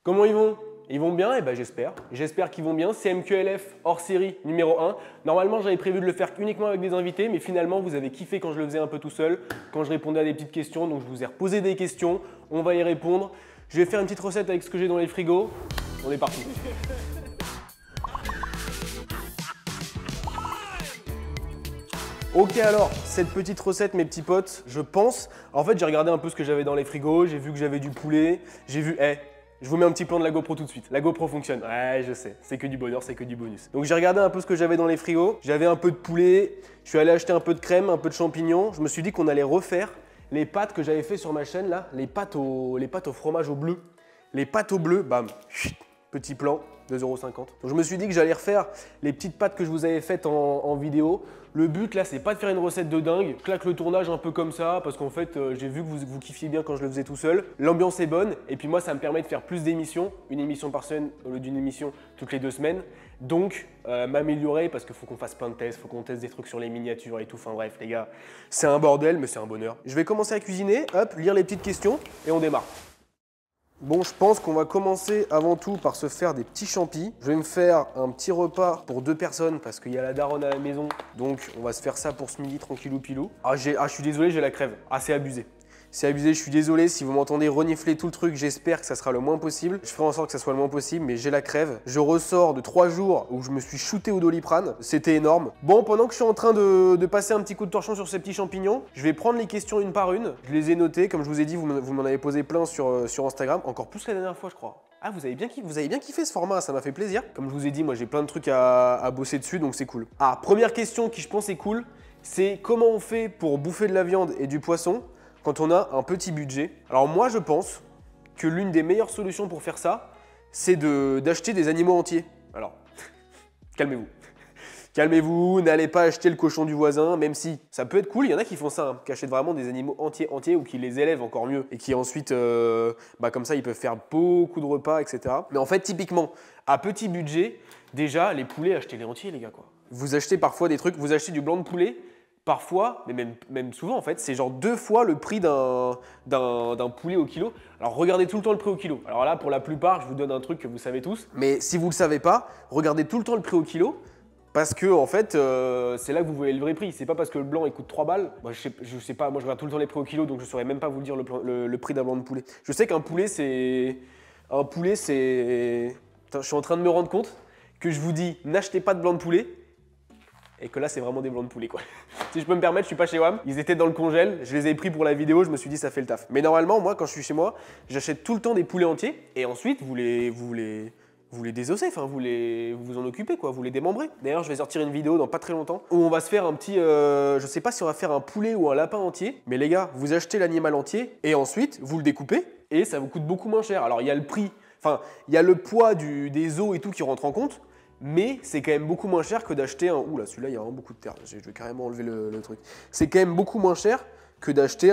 Comment ils vont? Ils vont bien? Eh ben j'espère. J'espère qu'ils vont bien. C'est MQLF hors série numéro 1. Normalement, j'avais prévu de le faire uniquement avec des invités, mais finalement, vous avez kiffé quand je le faisais un peu tout seul, quand je répondais à des petites questions. Donc, je vous ai reposé des questions. On va y répondre. Je vais faire une petite recette avec ce que j'ai dans les frigos. On est parti. Ok alors, cette petite recette mes petits potes, je pense, en fait j'ai regardé un peu ce que j'avais dans les frigos, j'ai vu que j'avais du poulet, j'ai vu, je vous mets un petit plan de la GoPro tout de suite. La GoPro fonctionne, ouais je sais, c'est que du bonheur, c'est que du bonus. Donc j'ai regardé un peu ce que j'avais dans les frigos, j'avais un peu de poulet, je suis allé acheter un peu de crème, un peu de champignons, je me suis dit qu'on allait refaire les pâtes que j'avais fait sur ma chaîne là, les pâtes au fromage au bleu. Les pâtes au bleu, bam, petit plan, 2,50 €. Donc je me suis dit que j'allais refaire les petites pâtes que je vous avais faites en vidéo. Le but là, c'est pas de faire une recette de dingue, claque le tournage un peu comme ça, parce qu'en fait, j'ai vu que vous kiffiez bien quand je le faisais tout seul. L'ambiance est bonne, et puis moi, ça me permet de faire plus d'émissions, une émission par semaine au lieu d'une émission toutes les 2 semaines. Donc, m'améliorer, parce qu'il faut qu'on fasse plein de tests, il faut qu'on teste des trucs sur les miniatures et tout. Enfin bref, les gars, c'est un bordel, mais c'est un bonheur. Je vais commencer à cuisiner, hop, lire les petites questions, et on démarre. Bon, je pense qu'on va commencer avant tout par se faire des petits champis. Je vais me faire un petit repas pour 2 personnes parce qu'il y a la daronne à la maison. Donc, on va se faire ça pour ce midi, tranquillou pilou. Je suis désolé, j'ai la crève. Ah, c'est abusé. C'est abusé, je suis désolé. Si vous m'entendez renifler tout le truc, j'espère que ça sera le moins possible. Je ferai en sorte que ça soit le moins possible, mais j'ai la crève. Je ressors de 3 jours où je me suis shooté au Doliprane. C'était énorme. Bon, pendant que je suis en train de passer un petit coup de torchon sur ces petits champignons, je vais prendre les questions une par une. Je les ai notées. Comme je vous ai dit, vous m'en avez posé plein sur Instagram. Encore plus que la dernière fois, je crois. Ah, vous avez bien kiffé ce format, ça m'a fait plaisir. Comme je vous ai dit, moi j'ai plein de trucs à bosser dessus, donc c'est cool. Ah, première question qui je pense est cool, c'est comment on fait pour bouffer de la viande et du poisson quand on a un petit budget. Alors moi je pense que l'une des meilleures solutions pour faire ça, c'est d'acheter des animaux entiers. Alors, calmez-vous. Calmez-vous, n'allez pas acheter le cochon du voisin, même si ça peut être cool, il y en a qui font ça, hein, qui achètent vraiment des animaux entiers ou qui les élèvent encore mieux et qui ensuite, comme ça, ils peuvent faire beaucoup de repas, etc. Mais en fait, typiquement, à petit budget, déjà, les poulets, achetez-les entiers, les gars, quoi. Vous achetez parfois des trucs, vous achetez du blanc de poulet, parfois, mais même souvent en fait, c'est genre 2 fois le prix d'un poulet au kilo. Alors regardez tout le temps le prix au kilo. Alors là, pour la plupart, je vous donne un truc que vous savez tous. Mais si vous ne le savez pas, regardez tout le temps le prix au kilo. Parce que en fait, c'est là que vous voyez le vrai prix. C'est pas parce que le blanc il coûte 3 balles. Moi, je sais pas, moi je regarde tout le temps les prix au kilo, donc je saurais même pas vous dire le prix d'un blanc de poulet. Je sais qu'un poulet c'est. Un poulet c'est. Putain, je suis en train de me rendre compte que je vous dis n'achetez pas de blanc de poulet. Et que là, c'est vraiment des blancs de poulet, quoi. Si je peux me permettre, je suis pas chez WAM. Ils étaient dans le congèle, je les ai pris pour la vidéo, je me suis dit, ça fait le taf. Mais normalement, moi, quand je suis chez moi, j'achète tout le temps des poulets entiers. Et ensuite, vous les désossez, enfin, vous vous en occupez, quoi. Vous les démembrez. D'ailleurs, je vais sortir une vidéo dans pas très longtemps où on va se faire un petit. Je sais pas si on va faire un poulet ou un lapin entier. Mais les gars, vous achetez l'animal entier et ensuite, vous le découpez. Et ça vous coûte beaucoup moins cher. Alors, il y a le prix, enfin, il y a le poids des os et tout qui rentre en compte. Mais c'est quand même beaucoup moins cher que d'acheter un... Ouh là, celui-là, il y a vraiment beaucoup de terre. Je vais carrément enlever le truc. C'est quand même beaucoup moins cher que d'acheter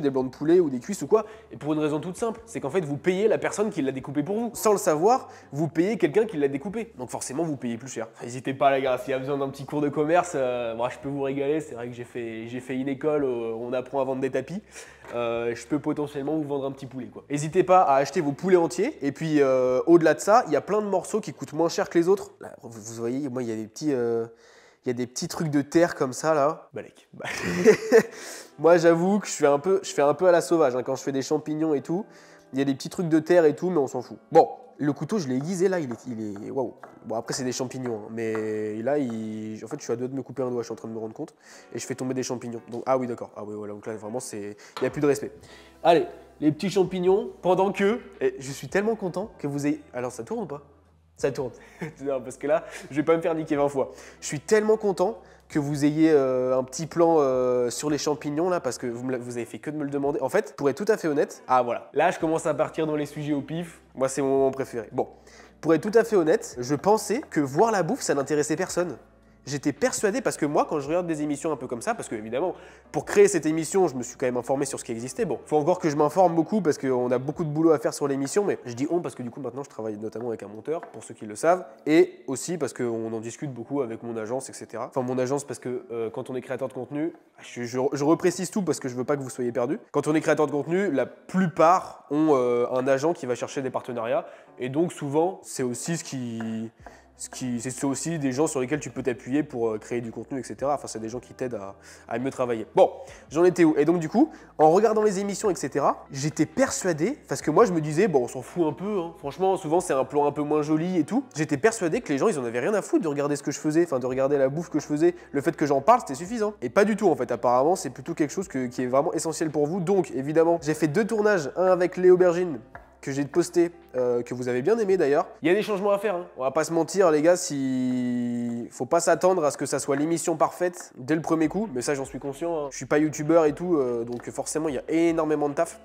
des blancs de poulet ou des cuisses ou quoi. Et pour une raison toute simple, c'est qu'en fait, vous payez la personne qui l'a découpé pour vous. Sans le savoir, vous payez quelqu'un qui l'a découpé. Donc forcément, vous payez plus cher. N'hésitez pas, les gars, s'il y a besoin d'un petit cours de commerce, moi, je peux vous régaler. C'est vrai que j'ai fait une école où on apprend à vendre des tapis. Je peux potentiellement vous vendre un petit poulet, quoi. N'hésitez pas à acheter vos poulets entiers. Et puis, au-delà de ça, il y a plein de morceaux qui coûtent moins cher que les autres. Là, vous voyez, moi, il y a des petits... Il y a des petits trucs de terre comme ça, là. Balek. Moi, j'avoue que je fais un peu à la sauvage, hein, quand je fais des champignons et tout. Il y a des petits trucs de terre et tout, mais on s'en fout. Bon, le couteau, je l'ai aiguisé, là, il est... Waouh. Bon, après, c'est des champignons, hein, mais là, en fait, je suis à 2 de me couper un doigt, je suis en train de me rendre compte. Et je fais tomber des champignons. Donc, ah oui, d'accord. Ah oui, voilà, donc là, vraiment, il n'y a plus de respect. Allez, les petits champignons, pendant que... Et je suis tellement content que vous ayez... Alors, ça tourne ou pas ? Ça tourne. Non, parce que là, je vais pas me faire niquer 20 fois. Je suis tellement content que vous ayez un petit plan sur les champignons là, parce que vous avez fait que de me le demander. En fait, pour être tout à fait honnête, ah voilà, là je commence à partir dans les sujets au pif. Moi, c'est mon moment préféré. Bon, pour être tout à fait honnête, je pensais que voir la bouffe, ça n'intéressait personne. j'étais persuadé, parce que moi, quand je regarde des émissions un peu comme ça, parce que évidemment, pour créer cette émission, je me suis quand même informé sur ce qui existait. Bon, faut encore que je m'informe beaucoup, parce qu'on a beaucoup de boulot à faire sur l'émission, mais je dis on, parce que du coup, maintenant, je travaille notamment avec un monteur, pour ceux qui le savent, et aussi parce qu'on en discute beaucoup avec mon agence, etc. Enfin, mon agence, parce que quand on est créateur de contenu, je reprécise tout, parce que je veux pas que vous soyez perdus. Quand on est créateur de contenu, la plupart ont un agent qui va chercher des partenariats, et donc souvent, c'est aussi c'est aussi des gens sur lesquels tu peux t'appuyer pour créer du contenu, etc. Enfin, c'est des gens qui t'aident à mieux travailler. Bon, j'en étais où? Et donc, du coup, en regardant les émissions, etc., j'étais persuadé, parce que moi, je me disais, bon, on s'en fout un peu, hein. Franchement, souvent, c'est un plan un peu moins joli et tout. J'étais persuadé que les gens, ils en avaient rien à foutre de regarder ce que je faisais, enfin, de regarder la bouffe que je faisais. Le fait que j'en parle, c'était suffisant. Et pas du tout, en fait. Apparemment, c'est plutôt quelque chose qui est vraiment essentiel pour vous. Donc, évidemment, j'ai fait 2 tournages, un avec les aubergines, que j'ai posté, que vous avez bien aimé d'ailleurs. Il y a des changements à faire, hein. On va pas se mentir les gars, faut pas s'attendre à ce que ça soit l'émission parfaite dès le premier coup, mais ça j'en suis conscient, hein. Je suis pas youtubeur et tout, donc forcément il y a énormément de taf.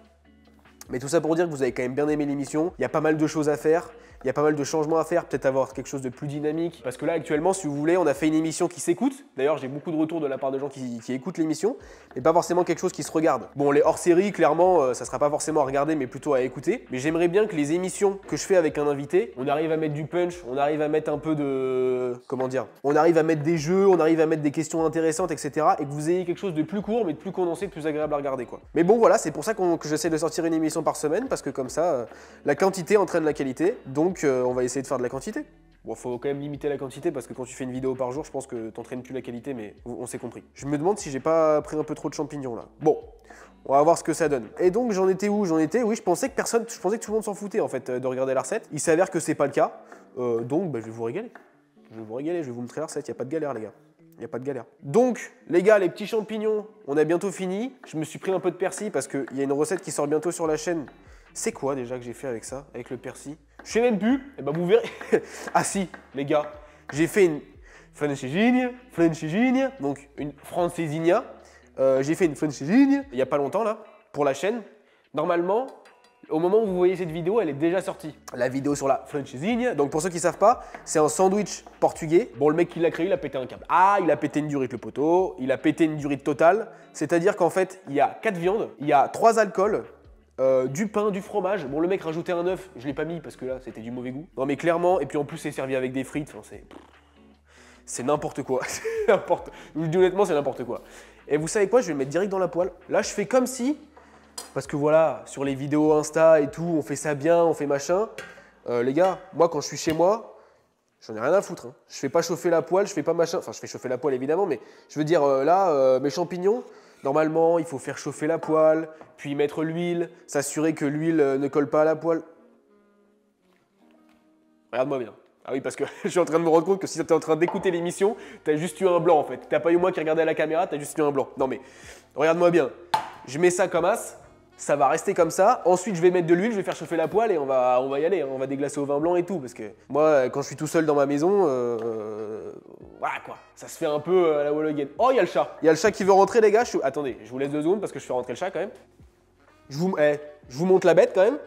Mais tout ça pour dire que vous avez quand même bien aimé l'émission, il y a pas mal de choses à faire, il y a pas mal de changements à faire, peut-être avoir quelque chose de plus dynamique. Parce que là actuellement, si vous voulez, on a fait une émission qui s'écoute. D'ailleurs, j'ai beaucoup de retours de la part de gens qui écoutent l'émission, mais pas forcément quelque chose qui se regarde. Bon, les hors-série, clairement, ça sera pas forcément à regarder, mais plutôt à écouter. Mais j'aimerais bien que les émissions que je fais avec un invité, on arrive à mettre du punch, on arrive à mettre un peu de... Comment dire? On arrive à mettre des jeux, on arrive à mettre des questions intéressantes, etc. Et que vous ayez quelque chose de plus court, mais de plus condensé, de plus agréable à regarder, quoi. Mais bon, voilà, c'est pour ça que j'essaie de sortir une émission par semaine, parce que comme ça, la quantité entraîne la qualité. Donc, on va essayer de faire de la quantité. Bon, faut quand même limiter la quantité parce que quand tu fais une vidéo par jour, je pense que t'entraînes plus la qualité, mais on s'est compris. Je me demande si j'ai pas pris un peu trop de champignons là. Bon, on va voir ce que ça donne. Et donc j'en étais où? J'en étais, oui, je pensais que tout le monde s'en foutait en fait de regarder la recette. Il s'avère que c'est pas le cas. Donc bah, je vais vous régaler. Je vais vous régaler, je vais vous montrer la recette. Y a pas de galère les gars. Y a pas de galère. Donc les gars, les petits champignons, on a bientôt fini. Je me suis pris un peu de persil parce qu'il y a une recette qui sort bientôt sur la chaîne. C'est quoi déjà que j'ai fait avec ça, avec le persil? Je sais même plus, et bah vous verrez. Ah si, les gars, j'ai fait une francesinha, donc une francesinha. J'ai fait une francesinha il y a pas longtemps là, pour la chaîne. Normalement, au moment où vous voyez cette vidéo, elle est déjà sortie. La vidéo sur la francesinha. Donc pour ceux qui savent pas, c'est un sandwich portugais. Bon, le mec qui l'a créé, il a pété un câble. Ah, il a pété une durite le poteau, il a pété une durite totale. C'est-à-dire qu'en fait, il y a 4 viandes, il y a 3 alcools. Du pain, du fromage. Bon, le mec rajoutait un œuf, je l'ai pas mis parce que là c'était du mauvais goût. Non, mais clairement, et puis en plus c'est servi avec des frites, enfin, c'est n'importe quoi. Je vous dis honnêtement, c'est n'importe quoi. Et vous savez quoi, je vais le mettre direct dans la poêle. Là, je fais comme si, parce que voilà, sur les vidéos Insta et tout, on fait ça bien, on fait machin. Les gars, moi quand je suis chez moi, j'en ai rien à foutre, hein. Je fais pas chauffer la poêle, je fais pas machin. Enfin, je fais chauffer la poêle évidemment, mais je veux dire, là, mes champignons. Normalement, il faut faire chauffer la poêle, puis mettre l'huile, s'assurer que l'huile ne colle pas à la poêle. Regarde-moi bien. Ah oui, parce que je suis en train de me rendre compte que si tu es en train d'écouter l'émission, tu as juste eu un blanc en fait. Tu n'as pas eu moi qui regardais à la caméra, tu as juste eu un blanc. Non mais, regarde-moi bien. Je mets ça comme as, ça va rester comme ça. Ensuite, je vais mettre de l'huile, je vais faire chauffer la poêle et on va y aller. On va déglacer au vin blanc et tout. Parce que moi, quand je suis tout seul dans ma maison, voilà quoi. Ça se fait un peu à la wall again. Oh, il y a le chat. Il y a le chat qui veut rentrer, les gars. Attendez, je vous laisse 2 secondes parce que je fais rentrer le chat quand même. Je vous montre la bête quand même.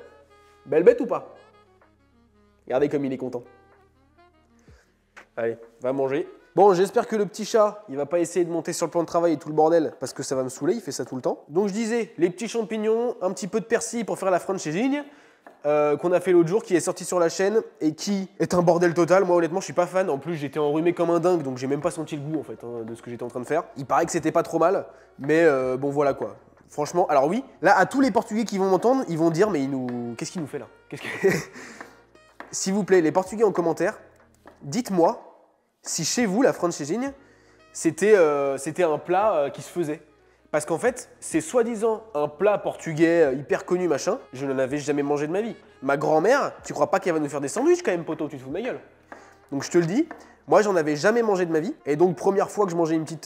Belle bête ou pas? Regardez comme il est content. Allez, va manger. Bon, j'espère que le petit chat, il va pas essayer de monter sur le plan de travail et tout le bordel, parce que ça va me saouler, il fait ça tout le temps. Donc je disais, les petits champignons, un petit peu de persil pour faire la francesinha, qu'on a fait l'autre jour, qui est sorti sur la chaîne, et qui est un bordel total. Moi honnêtement, je suis pas fan, en plus j'étais enrhumé comme un dingue, donc j'ai même pas senti le goût en fait, hein, de ce que j'étais en train de faire. Il paraît que c'était pas trop mal, mais bon voilà quoi. Franchement, alors oui, là à tous les Portugais qui vont m'entendre, ils vont dire, mais qu'est-ce qu'il nous fait là? S'il vous plaît, les Portugais en commentaire, dites-moi si chez vous, la francesinha, c'était un plat qui se faisait. Parce qu'en fait, c'est soi-disant un plat portugais hyper connu, machin. Je n'en avais jamais mangé de ma vie. Ma grand-mère, tu crois pas qu'elle va nous faire des sandwichs quand même, poteau? Tu te fous de ma gueule. Donc je te le dis, moi j'en avais jamais mangé de ma vie. Et donc première fois que j'en mangeais une petite,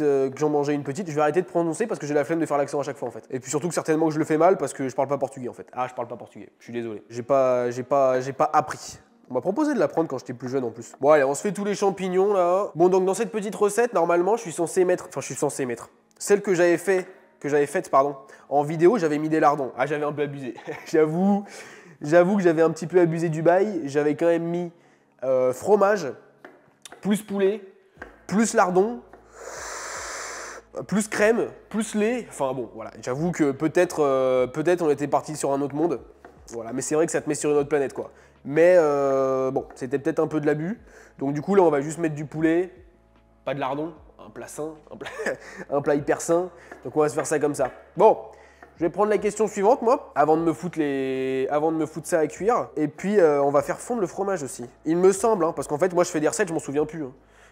je vais arrêter de prononcer parce que j'ai la flemme de faire l'accent à chaque fois en fait. Et puis surtout que certainement que je le fais mal parce que je parle pas portugais en fait. Ah, je parle pas portugais, je suis désolé. J'ai pas appris. On m'a proposé de l'apprendre quand j'étais plus jeune en plus. Bon allez, on se fait tous les champignons là. Bon donc dans cette petite recette, normalement je suis censé mettre... Celle que j'avais faite en vidéo, j'avais mis des lardons. Ah, j'avais un peu abusé. J'avoue que j'avais un petit peu abusé du bail. J'avais quand même mis fromage, plus poulet, plus lardon, plus crème, plus lait. Enfin bon, voilà. J'avoue que peut-être on était parti sur un autre monde. Voilà, mais c'est vrai que ça te met sur une autre planète, quoi. Mais bon, c'était peut-être un peu de l'abus. Donc du coup, là, on va juste mettre du poulet, pas de lardon, un plat sain, un plat hyper sain. Donc on va se faire ça comme ça. Bon, je vais prendre la question suivante, moi, avant de me foutre ça à cuire. Et puis, on va faire fondre le fromage aussi. Il me semble, hein, parce qu'en fait, moi, je fais des recettes, je m'en souviens plus. Hein.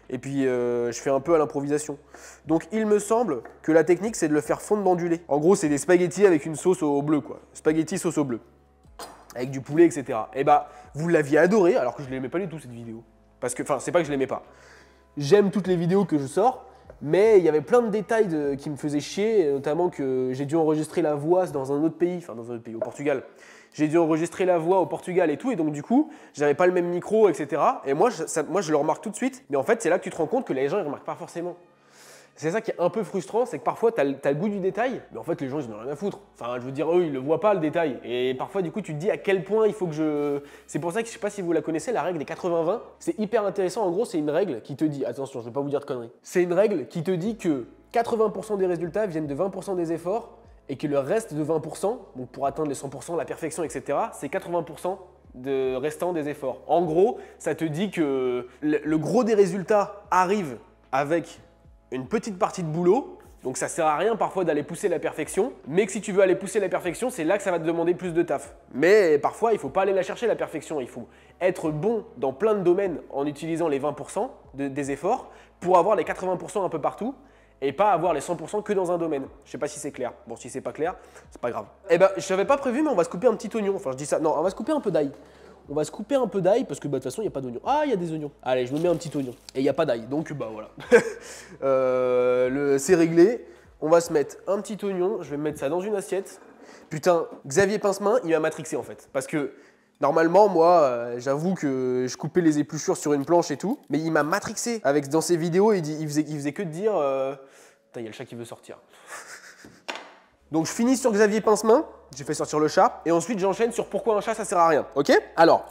Et puis, je fais un peu à l'improvisation. Donc, il me semble que la technique, c'est de le faire fondre dans du lait. En gros, c'est des spaghettis avec une sauce au bleu, quoi. Spaghettis sauce au bleu. Avec du poulet, etc. Et bah, vous l'aviez adoré, alors que je ne l'aimais pas du tout, cette vidéo. Parce que, enfin, c'est pas que je l'aimais pas. J'aime toutes les vidéos que je sors, mais il y avait plein de détails qui me faisaient chier, notamment que j'ai dû enregistrer la voix dans un autre pays, enfin dans un autre pays, au Portugal. J'ai dû enregistrer la voix au Portugal et tout, et donc du coup, j'avais pas le même micro, etc. Et moi, je le remarque tout de suite, mais en fait, c'est là que tu te rends compte que les gens, ils remarquent pas forcément. C'est ça qui est un peu frustrant, c'est que parfois, tu as le goût du détail, mais en fait, les gens, ils n'ont rien à foutre. Enfin, je veux dire, eux, ils ne le voient pas, le détail. Et parfois, du coup, tu te dis à quel point il faut que je... C'est pour ça que je ne sais pas si vous la connaissez, la règle des 80-20. C'est hyper intéressant. En gros, c'est une règle qui te dit... Attention, je ne vais pas vous dire de conneries. C'est une règle qui te dit que 80% des résultats viennent de 20% des efforts et que le reste de 20%, donc pour atteindre les 100%, la perfection, etc., c'est 80% de restant des efforts. En gros, ça te dit que le gros des résultats arrive avec une petite partie de boulot, donc ça sert à rien parfois d'aller pousser la perfection, mais que si tu veux aller pousser la perfection, c'est là que ça va te demander plus de taf. Mais parfois, il ne faut pas aller la chercher la perfection, il faut être bon dans plein de domaines en utilisant les 20% des efforts pour avoir les 80% un peu partout et pas avoir les 100% que dans un domaine. Je sais pas si c'est clair. Bon, si c'est pas clair, c'est pas grave. Eh ben, je n'avais pas prévu, mais on va se couper un petit oignon. Enfin, je dis ça. Non, on va se couper un peu d'ail. On va se couper un peu d'ail parce que bah, de toute façon, il n'y a pas d'oignon. Ah, il y a des oignons. Allez, je me mets un petit oignon. Et il n'y a pas d'ail. Donc, bah voilà. C'est réglé. On va se mettre un petit oignon. Je vais me mettre ça dans une assiette. Putain, Xavier Pincemain, il m'a matrixé en fait. Parce que normalement, moi, j'avoue que je coupais les épluchures sur une planche et tout. Mais il m'a matrixé. Dans ses vidéos, il faisait que de dire putain, il y a le chat qui veut sortir. Donc je finis sur Xavier Pincemain, j'ai fait sortir le chat, et ensuite j'enchaîne sur pourquoi un chat ça sert à rien, ok? Alors,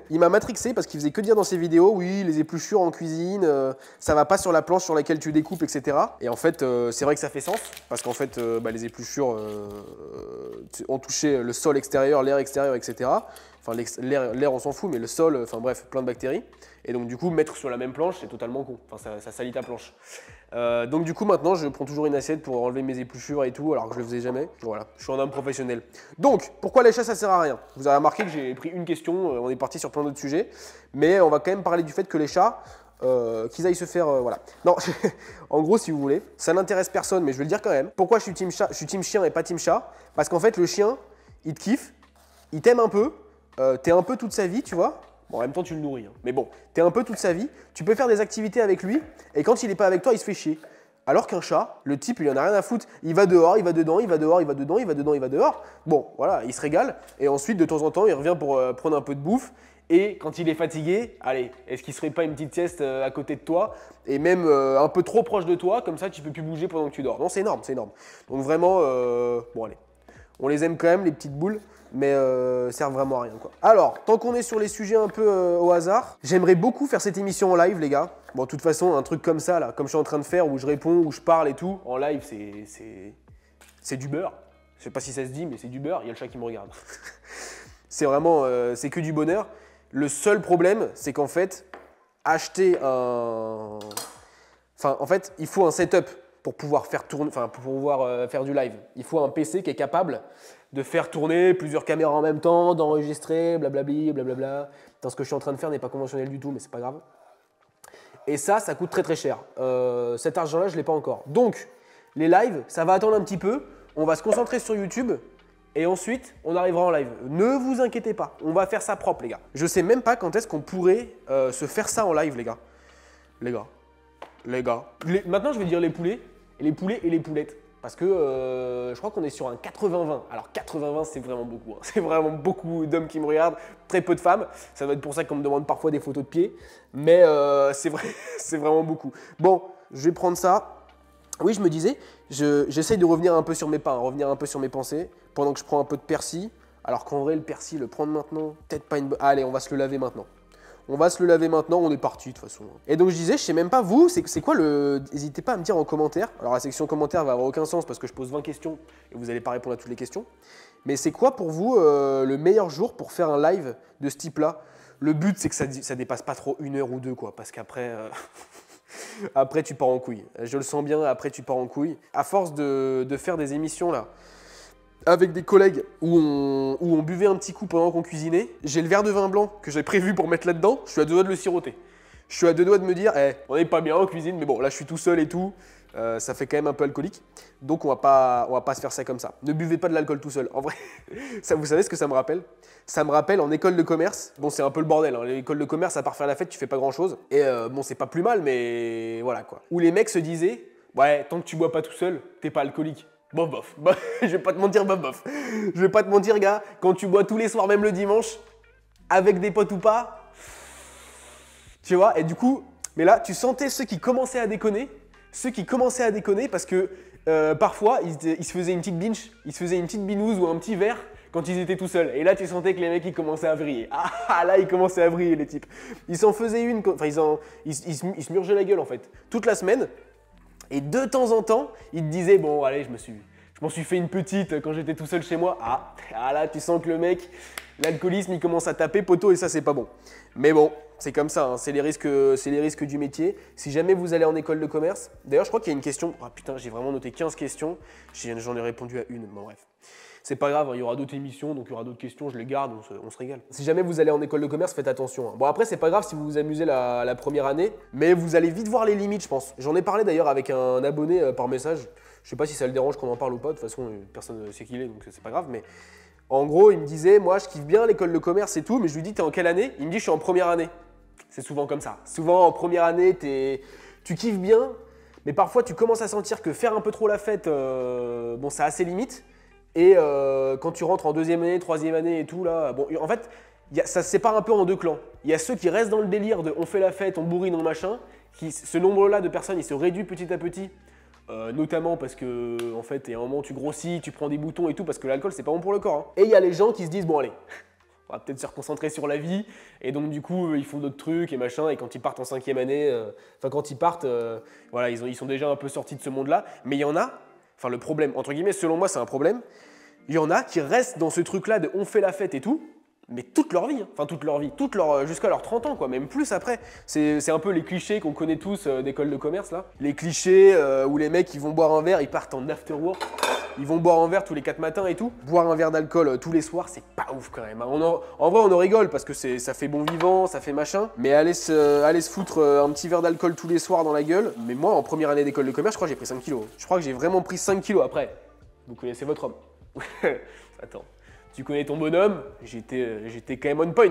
il m'a matrixé parce qu'il faisait que dire dans ses vidéos, oui, les épluchures en cuisine, ça va pas sur la planche sur laquelle tu découpes, etc. Et en fait, c'est vrai que ça fait sens, parce qu'en fait, les épluchures ont touché le sol extérieur, l'air extérieur, etc. Enfin, l'air, on s'en fout, mais le sol, enfin bref, plein de bactéries. Et donc du coup, mettre sur la même planche, c'est totalement con. Enfin, ça salit ta planche. Donc du coup, maintenant, je prends toujours une assiette pour enlever mes épluchures et tout, alors que je le faisais jamais. Voilà, je suis un homme professionnel. Donc, pourquoi les chats, ça sert à rien? Vous avez remarqué que j'ai pris une question, on est parti sur plein d'autres sujets. Mais on va quand même parler du fait que les chats, qu'ils aillent se faire... voilà. Non, en gros, si vous voulez, ça n'intéresse personne, mais je vais le dire quand même. Pourquoi je suis team chat, je suis team chien et pas team chat? Parce qu'en fait, le chien, il te kiffe, il t'aime un peu, t'es un peu toute sa vie, tu vois. Bon, en même temps, tu le nourris. Hein. Mais bon, t'es un peu toute sa vie, tu peux faire des activités avec lui, et quand il n'est pas avec toi, il se fait chier. Alors qu'un chat, le type, il en a rien à foutre. Il va dehors, il va dedans, il va dehors, il va dedans, il va dedans, il va dehors. Bon, voilà, il se régale, et ensuite, de temps en temps, il revient pour prendre un peu de bouffe, et quand il est fatigué, allez, est-ce qu'il ne se ferait pas une petite sieste à côté de toi, et même un peu trop proche de toi, comme ça, tu ne peux plus bouger pendant que tu dors. Non, c'est énorme, c'est énorme. Donc vraiment, bon, allez, on les aime quand même, les petites boules, mais servent vraiment à rien, quoi. Alors, tant qu'on est sur les sujets un peu au hasard, j'aimerais beaucoup faire cette émission en live, les gars. Bon, de toute façon, un truc comme ça, là, comme je suis en train de faire, où je réponds, où je parle et tout, en live, c'est du beurre. Je sais pas si ça se dit, mais c'est du beurre, il y a le chat qui me regarde. C'est vraiment, c'est que du bonheur. Le seul problème, c'est qu'en fait, acheter un... Enfin, en fait, il faut un setup pour pouvoir faire tourner, enfin, pour pouvoir faire du live. Il faut un PC qui est capable de faire tourner plusieurs caméras en même temps, d'enregistrer, blablabli, blablabla. Dans ce que je suis en train de faire n'est pas conventionnel du tout, mais c'est pas grave. Et ça coûte très très cher. Cet argent-là, je ne l'ai pas encore. Donc, les lives, ça va attendre un petit peu. On va se concentrer sur YouTube et ensuite, on arrivera en live. Ne vous inquiétez pas, on va faire ça propre, les gars. Je sais même pas quand est-ce qu'on pourrait se faire ça en live, les gars. Les gars. Maintenant, je vais dire les poulets et les poulettes. Parce que je crois qu'on est sur un 80-20. Alors 80-20, c'est vraiment beaucoup. Hein. C'est vraiment beaucoup d'hommes qui me regardent, très peu de femmes. Ça doit être pour ça qu'on me demande parfois des photos de pieds. Mais c'est vrai, c'est vraiment beaucoup. Bon, je vais prendre ça. Oui, je me disais, j'essaye de revenir un peu sur mes pas, revenir un peu sur mes pensées, pendant que je prends un peu de persil. Alors qu'en vrai, le persil, le prendre maintenant, peut-être pas une bonne... Allez, on va se le laver maintenant. On va se le laver maintenant, on est parti de toute façon. Et donc je disais, je sais même pas vous, c'est quoi le... N'hésitez pas à me dire en commentaire. Alors la section commentaires va avoir aucun sens parce que je pose 20 questions et vous n'allez pas répondre à toutes les questions. Mais c'est quoi pour vous le meilleur jour pour faire un live de ce type-là? Le but c'est que ça dépasse pas trop 1 heure ou 2 quoi, parce qu'après... après tu pars en couille. Je le sens bien, après tu pars en couille. À force de faire des émissions là, avec des collègues où on buvait un petit coup pendant qu'on cuisinait, j'ai le verre de vin blanc que j'ai prévu pour mettre là-dedans, je suis à 2 doigts de le siroter. Je suis à 2 doigts de me dire, on n'est pas bien en cuisine, mais bon, là je suis tout seul et tout, ça fait quand même un peu alcoolique, donc on va pas se faire ça comme ça. Ne buvez pas de l'alcool tout seul. En vrai, ça, vous savez ce que ça me rappelle? Ça me rappelle en école de commerce, bon c'est un peu le bordel, hein. L'école de commerce, à part faire la fête, tu fais pas grand-chose, et bon c'est pas plus mal, mais voilà quoi. Où les mecs se disaient, ouais, tant que tu bois pas tout seul, t'es pas alcoolique. Bof, bof. Je vais pas te mentir, bof, bof. Je vais pas te mentir, gars, quand tu bois tous les soirs, même le dimanche, avec des potes ou pas, tu vois, et du coup, mais là, tu sentais ceux qui commençaient à déconner, parce que parfois, ils se faisaient une petite binge, ils se faisaient une petite binouse ou un petit verre quand ils étaient tout seuls. Et là, tu sentais que les mecs, ils commençaient à vriller. Ah, là, ils commençaient à vriller, les types. Ils s'en faisaient une, enfin, ils se murgeaient la gueule, en fait, toute la semaine. Et de temps en temps, il te disait, bon, allez, je m'en suis fait une petite quand j'étais tout seul chez moi. Ah là, tu sens que le mec, l'alcoolisme, il commence à taper, poteau, et ça, c'est pas bon. Mais bon, c'est comme ça, hein, c'est les risques du métier. Si jamais vous allez en école de commerce, d'ailleurs, je crois qu'il y a une question. Ah putain, j'ai vraiment noté 15 questions. J'en ai répondu à une, bon bref. C'est pas grave, hein, il y aura d'autres émissions, donc il y aura d'autres questions, je les garde, on se régale. Si jamais vous allez en école de commerce, faites attention. Hein. Bon après, c'est pas grave si vous vous amusez la première année, mais vous allez vite voir les limites, je pense. J'en ai parlé d'ailleurs avec un abonné par message. Je sais pas si ça le dérange qu'on en parle ou pas, de toute façon, personne ne sait qui il est, donc c'est pas grave, mais en gros, il me disait, moi je kiffe bien l'école de commerce et tout, mais je lui dis, t'es en quelle année? Il me dit, je suis en première année. C'est souvent comme ça. Souvent, en première année, tu kiffes bien, mais parfois tu commences à sentir que faire un peu trop la fête, bon, ça a ses limites. Et quand tu rentres en 2e année, 3e année et tout, là, bon, en fait, ça se sépare un peu en 2 clans. Il y a ceux qui restent dans le délire de on fait la fête, on bourrine, on machin. Ce nombre-là de personnes, il se réduit petit à petit, notamment parce que, en fait, à un moment, tu grossis, tu prends des boutons et tout, parce que l'alcool, c'est pas bon pour le corps. Hein. Et il y a les gens qui se disent, bon, allez, on va peut-être se reconcentrer sur la vie. Et donc, du coup, ils font d'autres trucs et machin. Et quand ils partent en 5e année, quand ils partent, voilà, ils sont déjà un peu sortis de ce monde-là. Mais il y en a. Enfin, le problème, entre guillemets, selon moi, c'est un problème. Il y en a qui restent dans ce truc-là de on fait la fête et tout, mais toute leur vie. Hein. Enfin, toute leur vie, jusqu'à leurs 30 ans, quoi, même plus après. C'est un peu les clichés qu'on connaît tous d'école de commerce, là. Les clichés où les mecs, ils vont boire un verre, ils partent en after work, ils vont boire un verre tous les 4 matins et tout. Boire un verre d'alcool tous les soirs, c'est pas ouf quand même. Hein. En vrai, on en rigole parce que ça fait bon vivant, ça fait machin. Mais aller se foutre un petit verre d'alcool tous les soirs dans la gueule. Mais moi, en première année d'école de commerce, je crois que j'ai pris 5 kilos. Je crois que j'ai vraiment pris 5 kilos après. Vous connaissez votre homme. Attends, tu connais ton bonhomme, j'étais quand même on point.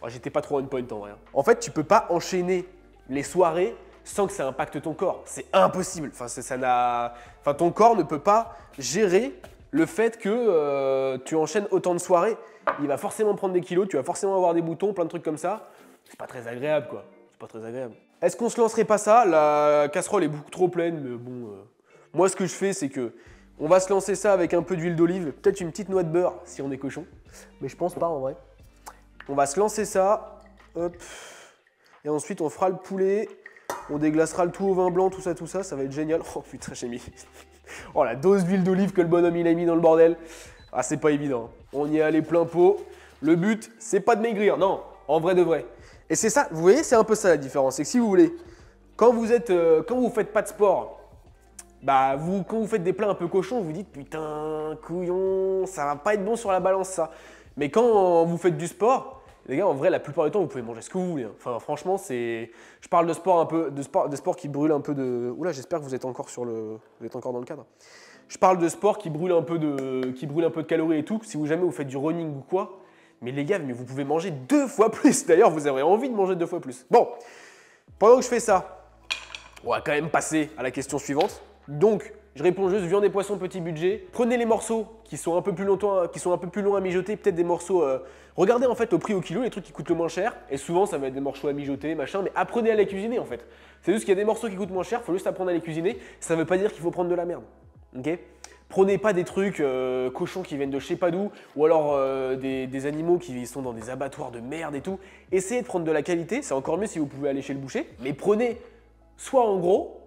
Oh, j'étais pas trop on point en vrai. En fait, tu peux pas enchaîner les soirées sans que ça impacte ton corps. C'est impossible. Enfin, ton corps ne peut pas gérer le fait que tu enchaînes autant de soirées. Il va forcément prendre des kilos, tu vas forcément avoir des boutons, plein de trucs comme ça. C'est pas très agréable, quoi. C'est pas très agréable. Est-ce qu'on se lancerait pas ça? La casserole est beaucoup trop pleine, mais bon... Moi, ce que je fais, c'est que on va se lancer ça avec un peu d'huile d'olive, peut-être une petite noix de beurre si on est cochon, mais je pense pas en vrai. On va se lancer ça, hop, et ensuite on fera le poulet, on déglacera le tout au vin blanc, tout ça, ça va être génial. Oh putain, j'ai mis... Oh la dose d'huile d'olive que le bonhomme il a mis dans le bordel. Ah, c'est pas évident. On y est allé plein pot. Le but, c'est pas de maigrir, non, en vrai de vrai. Et c'est ça, vous voyez, c'est un peu ça la différence, c'est que si vous voulez, quand vous faites pas de sport, bah quand vous faites des plats un peu cochons, vous dites putain, couillon, ça va pas être bon sur la balance ça. Mais quand vous faites du sport, les gars, en vrai, la plupart du temps, vous pouvez manger ce que vous voulez. Enfin, franchement, je parle de sport un peu, de sport qui brûle un peu de. Oula, j'espère que vous êtes encore vous êtes encore dans le cadre. Je parle de sport qui brûle un peu de calories et tout. Si jamais vous faites du running ou quoi, mais les gars, mais vous pouvez manger 2 fois plus. D'ailleurs, vous avez envie de manger 2 fois plus. Bon, pendant que je fais ça, on va quand même passer à la question suivante. Donc, je réponds juste viande et poisson, petit budget. Prenez les morceaux qui sont un peu plus longs à mijoter, peut-être des morceaux. Regardez en fait au prix au kilo, les trucs qui coûtent le moins cher. Et souvent, ça va être des morceaux à mijoter, machin. Mais apprenez à les cuisiner en fait. C'est juste qu'il y a des morceaux qui coûtent moins cher, il faut juste apprendre à les cuisiner. Ça ne veut pas dire qu'il faut prendre de la merde. Ok? Prenez pas des trucs cochons qui viennent de je sais pas d'où, ou alors des animaux qui sont dans des abattoirs de merde et tout. Essayez de prendre de la qualité, c'est encore mieux si vous pouvez aller chez le boucher, mais prenez soit en gros,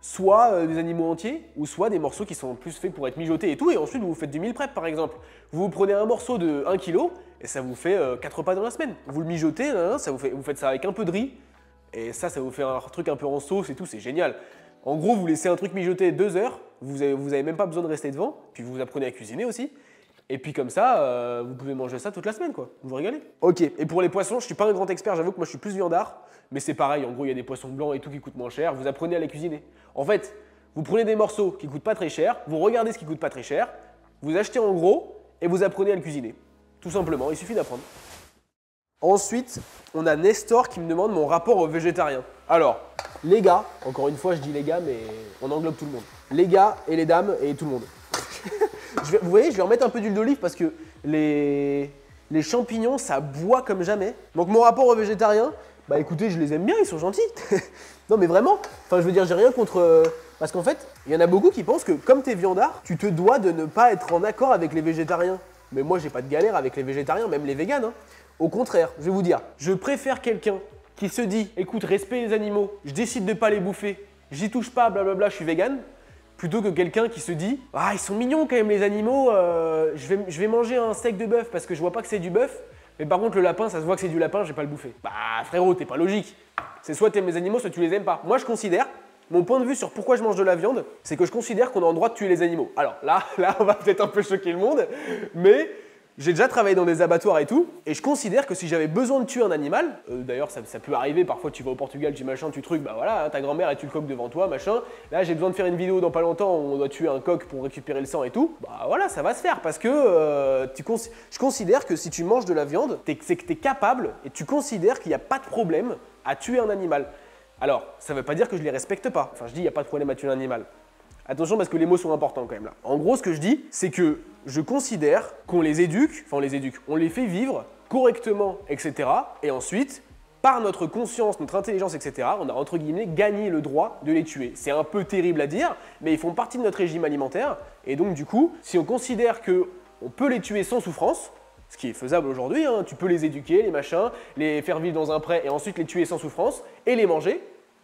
soit des animaux entiers, ou soit des morceaux qui sont plus faits pour être mijotés et tout, et ensuite vous faites du meal prep par exemple. Vous prenez un morceau de 1 kg, et ça vous fait 4 repas dans la semaine. Vous le mijotez, vous faites ça avec un peu de riz, et ça vous fait un truc un peu en sauce et tout, c'est génial. En gros, vous laissez un truc mijoter 2 heures, vous avez même pas besoin de rester devant, puis vous apprenez à cuisiner aussi. Et puis comme ça, vous pouvez manger ça toute la semaine, quoi. Vous vous régalez. Ok, et pour les poissons, je suis pas un grand expert, j'avoue que moi je suis plus viandard, mais c'est pareil, en gros il y a des poissons blancs et tout qui coûtent moins cher, vous apprenez à les cuisiner. En fait, vous prenez des morceaux qui coûtent pas très cher, vous regardez ce qui coûte pas très cher, vous achetez en gros et vous apprenez à le cuisiner. Tout simplement, il suffit d'apprendre. Ensuite, on a Nestor qui me demande mon rapport au végétarien. Alors, les gars, encore une fois je dis les gars, mais on englobe tout le monde. Les gars et les dames et tout le monde. Vous voyez, je vais remettre un peu d'huile d'olive parce que les champignons, ça boit comme jamais. Donc mon rapport au végétarien, bah écoutez, je les aime bien, ils sont gentils. Non mais vraiment, enfin je veux dire, j'ai rien contre... Parce qu'en fait, il y en a beaucoup qui pensent que comme t'es viandard, tu te dois de ne pas être en accord avec les végétariens. Mais moi, j'ai pas de galère avec les végétariens, même les véganes. Hein. Au contraire, je vais vous dire, je préfère quelqu'un qui se dit, écoute, respect les animaux, je décide de pas les bouffer, j'y touche pas, blablabla, je suis végane, plutôt que quelqu'un qui se dit, ah, ils sont mignons quand même les animaux, je vais manger un steak de bœuf parce que je vois pas que c'est du bœuf, mais par contre le lapin, ça se voit que c'est du lapin, je vais pas le bouffer. Bah frérot, t'es pas logique. C'est soit t'aimes les animaux, soit tu les aimes pas. Moi, je considère, mon point de vue sur pourquoi je mange de la viande, c'est que je considère qu'on a le droit de tuer les animaux. Alors là, on va peut-être un peu choquer le monde, mais j'ai déjà travaillé dans des abattoirs et tout, et je considère que si j'avais besoin de tuer un animal, d'ailleurs ça peut arriver, parfois tu vas au Portugal, tu machin, tu truc, bah voilà, hein, ta grand-mère elle tue le coq devant toi, machin, là j'ai besoin de faire une vidéo dans pas longtemps où on doit tuer un coq pour récupérer le sang et tout, bah voilà, ça va se faire, parce que je considère que si tu manges de la viande, c'est que tu es capable, et tu considères qu'il n'y a pas de problème à tuer un animal. Alors, ça ne veut pas dire que je les respecte pas, enfin je dis il n'y a pas de problème à tuer un animal. Attention parce que les mots sont importants quand même là. En gros, ce que je dis, c'est que je considère qu'on les éduque, on les fait vivre correctement, etc. Et ensuite, par notre conscience, notre intelligence, etc., on a entre guillemets gagné le droit de les tuer. C'est un peu terrible à dire, mais ils font partie de notre régime alimentaire. Et donc du coup, si on considère qu'on peut les tuer sans souffrance, ce qui est faisable aujourd'hui, hein, tu peux les éduquer, les machins, les faire vivre dans un pré et ensuite les tuer sans souffrance et les manger.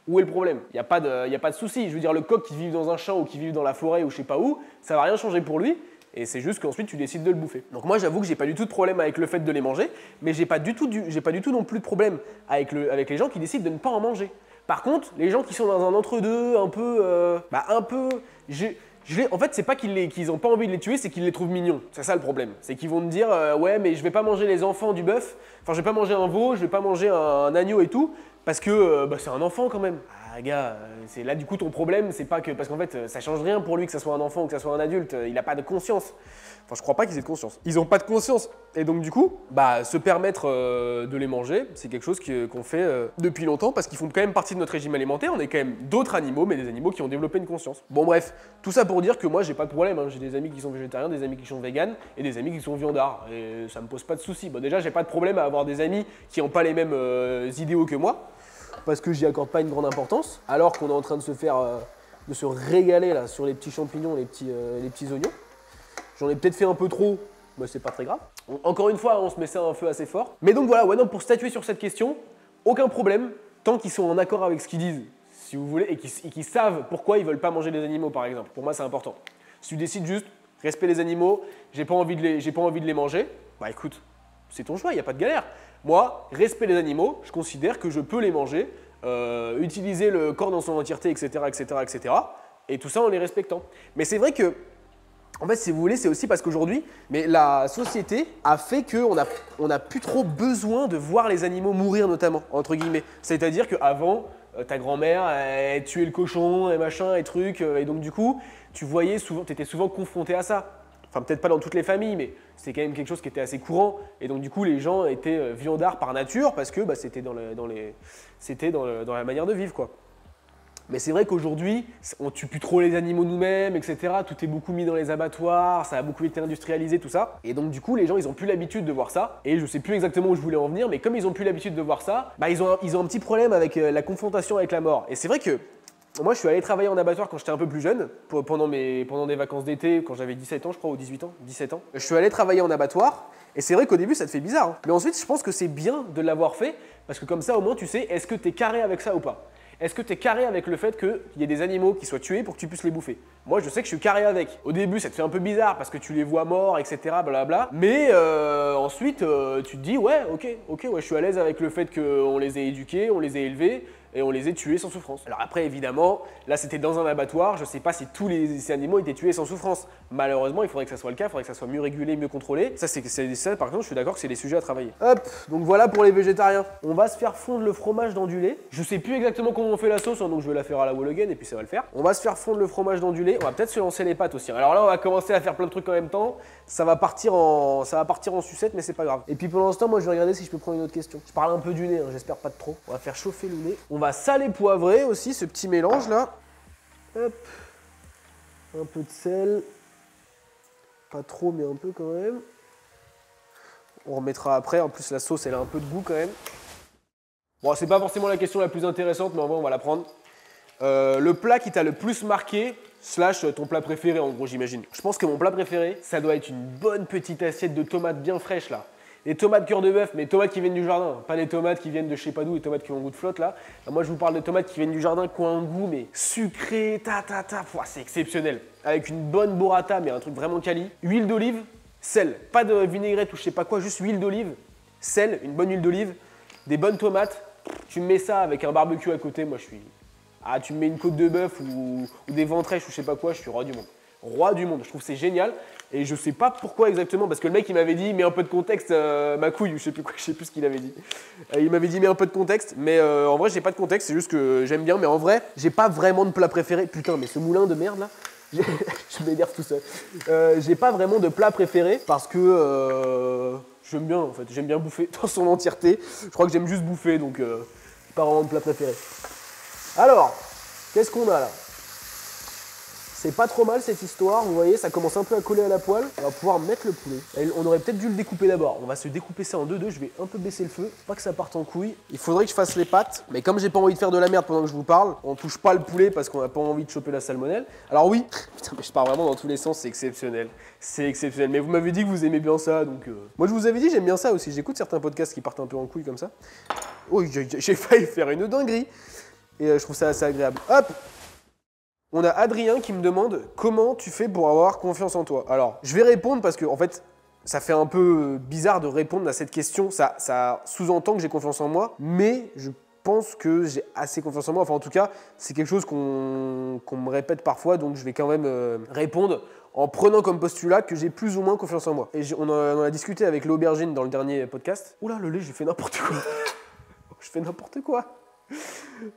Où est le problème? Il n'y a pas de souci. Je veux dire, le coq qui vit dans un champ ou qui vit dans la forêt ou je sais pas où, ça va rien changer pour lui. Et c'est juste qu'ensuite tu décides de le bouffer. Donc moi j'avoue que j'ai pas du tout de problème avec le fait de les manger, mais j'ai pas du tout non plus de problème avec les gens qui décident de ne pas en manger. Par contre, les gens qui sont dans un entre-deux, un peu, en fait, c'est pas qu'ils n'ont pas envie de les tuer, c'est qu'ils les trouvent mignons. C'est ça le problème. C'est qu'ils vont me dire ouais, mais je vais pas manger les enfants du bœuf. Enfin, je vais pas manger un veau, je vais pas manger un agneau et tout, parce que c'est un enfant quand même. Ah gars, c'est là du coup ton problème, c'est pas que parce qu'en fait ça change rien pour lui que ça soit un enfant ou que ça soit un adulte. Il a pas de conscience. Enfin, je crois pas qu'ils aient de conscience. Ils ont pas de conscience. Et donc du coup, se permettre de les manger, c'est quelque chose qu'on fait depuis longtemps parce qu'ils font quand même partie de notre régime alimentaire. On est quand même d'autres animaux, mais des animaux qui ont développé une conscience. Bon bref, tout ça pour dire que moi j'ai pas de problème. Hein. J'ai des amis qui sont végétariens, des amis qui sont véganes et des amis qui sont viandards. Et ça me pose pas de soucis. Bon déjà, j'ai pas de problème à avoir des amis qui n'ont pas les mêmes idéaux que moi. Parce que j'y accorde pas une grande importance, alors qu'on est en train de se régaler là sur les petits champignons, les petits oignons. J'en ai peut-être fait un peu trop, mais c'est pas très grave. Encore une fois, on se met ça à un feu assez fort. Mais donc voilà, pour statuer sur cette question, aucun problème, tant qu'ils sont en accord avec ce qu'ils disent, si vous voulez, et qu'ils savent pourquoi ils veulent pas manger des animaux par exemple. Pour moi, c'est important. Si tu décides juste, respect les animaux, j'ai pas envie de les manger, bah écoute, c'est ton choix, il n'y a pas de galère. Moi, respect les animaux, je considère que je peux les manger, utiliser le corps dans son entièreté, etc., etc., etc. Et tout ça en les respectant. Mais c'est vrai que, en fait, si vous voulez, c'est aussi parce qu'aujourd'hui, la société a fait qu'on n'a plus trop besoin de voir les animaux mourir, notamment, entre guillemets. C'est-à-dire qu'avant, ta grand-mère, elle tuait le cochon, et machin, et trucs, et donc du coup, tu étais souvent confronté à ça. Enfin, peut-être pas dans toutes les familles, mais c'est quand même quelque chose qui était assez courant. Et donc, du coup, les gens étaient viandards par nature parce que c'était dans la manière de vivre, quoi. Mais c'est vrai qu'aujourd'hui, on tue plus trop les animaux nous-mêmes, etc. Tout est beaucoup mis dans les abattoirs, ça a beaucoup été industrialisé, tout ça. Et donc, du coup, les gens, ils ont plus l'habitude de voir ça. Et je sais plus exactement où je voulais en venir, mais comme ils ont plus l'habitude de voir ça, ils ont un petit problème avec la confrontation avec la mort. Et c'est vrai que Moi, je suis allé travailler en abattoir quand j'étais un peu plus jeune, pendant des vacances d'été, quand j'avais 17 ans, je crois, ou 18 ans, 17 ans. Je suis allé travailler en abattoir, et c'est vrai qu'au début, ça te fait bizarre. Hein. Mais ensuite, je pense que c'est bien de l'avoir fait, parce que comme ça, au moins, tu sais, est-ce que tu es carré avec ça ou pas? Est-ce que tu es carré avec le fait qu'il y ait des animaux qui soient tués pour que tu puisses les bouffer? Moi, je sais que je suis carré avec. Au début, ça te fait un peu bizarre parce que tu les vois morts, etc. Blablabla. Mais ensuite, tu te dis, ouais, ok, ouais, je suis à l'aise avec le fait qu'on les ait éduqués, on les ait élevés et on les ait tués sans souffrance. Alors après, évidemment, là, c'était dans un abattoir. Je ne sais pas si tous ces animaux étaient tués sans souffrance. Malheureusement, il faudrait que ça soit le cas, il faudrait que ça soit mieux régulé, mieux contrôlé. Ça, par contre, je suis d'accord que c'est des sujets à travailler. Hop, donc voilà pour les végétariens. On va se faire fondre le fromage dans du lait. Je sais plus exactement comment on fait la sauce, hein, donc je vais la faire à la wall again et puis ça va le faire. On va se faire fondre le fromage dans du lait. On va peut-être se lancer les pâtes aussi. Alors là, on va commencer à faire plein de trucs en même temps. Ça va partir en sucette, mais c'est pas grave. Et puis pour l'instant, moi, je vais regarder si je peux prendre une autre question. Je parle un peu du lait, hein, j'espère pas de trop. On va faire chauffer le lait. On va saler poivrer aussi, ce petit mélange là. Hop. Un peu de sel. Pas trop, mais un peu quand même. On remettra après. En plus, la sauce, elle a un peu de goût quand même. Bon, c'est pas forcément la question la plus intéressante, mais en vrai, on va la prendre. Le plat qui t'a le plus marqué, / ton plat préféré, en gros, j'imagine. Je pense que mon plat préféré, ça doit être une bonne petite assiette de tomates bien fraîches, là. Les tomates cœur de bœuf, mais tomates qui viennent du jardin, pas les tomates qui viennent de je sais pas d'où, les tomates qui ont un goût de flotte, là. Moi, je vous parle de tomates qui viennent du jardin, qui ont un goût, mais sucré, c'est exceptionnel. Avec une bonne burrata, mais un truc vraiment quali. Huile d'olive, sel. Pas de vinaigrette ou je sais pas quoi, juste huile d'olive, sel, une bonne huile d'olive, des bonnes tomates. Tu me mets ça avec un barbecue à côté, moi je suis... Ah, tu me mets une côte de bœuf ou des ventrèches ou je sais pas quoi, je suis roi du monde. Roi du monde, je trouve que c'est génial. Et je sais pas pourquoi exactement, parce que le mec il m'avait dit, mets un peu de contexte, ma couille, ou je sais plus quoi, je sais plus ce qu'il avait dit. Il m'avait dit, mets un peu de contexte, mais en vrai j'ai pas de contexte, c'est juste que j'aime bien, mais en vrai, j'ai pas vraiment de plat préféré. Putain, mais ce moulin de merde là, je m'énerve tout seul. J'ai pas vraiment de plat préféré parce que j'aime bien en fait, j'aime bien bouffer dans son entièreté. Je crois que j'aime juste bouffer, donc pas vraiment de plat préféré. Alors, qu'est-ce qu'on a là? C'est pas trop mal cette histoire, vous voyez, ça commence un peu à coller à la poêle. On va pouvoir mettre le poulet. Et on aurait peut-être dû le découper d'abord. On va se découper ça en deux. Je vais un peu baisser le feu, pas que ça parte en couille. Il faudrait que je fasse les pâtes, mais comme j'ai pas envie de faire de la merde pendant que je vous parle, on touche pas le poulet parce qu'on a pas envie de choper la salmonelle. Alors oui, putain, mais je pars vraiment dans tous les sens, c'est exceptionnel. C'est exceptionnel. Mais vous m'avez dit que vous aimez bien ça, donc... Moi je vous avais dit, j'aime bien ça aussi. J'écoute certains podcasts qui partent un peu en couille comme ça. Oh, j'ai failli faire une dinguerie. Et je trouve ça assez agréable. Hop! On a Adrien qui me demande comment tu fais pour avoir confiance en toi. Alors, je vais répondre parce que, en fait, ça fait un peu bizarre de répondre à cette question. Ça sous-entend que j'ai confiance en moi, mais je pense que j'ai assez confiance en moi. Enfin, en tout cas, c'est quelque chose qu'on me répète parfois, donc je vais quand même répondre en prenant comme postulat que j'ai plus ou moins confiance en moi. Et on en a discuté avec l'aubergine dans le dernier podcast. Oula, le lait, j'ai fait n'importe quoi. Je fais n'importe quoi.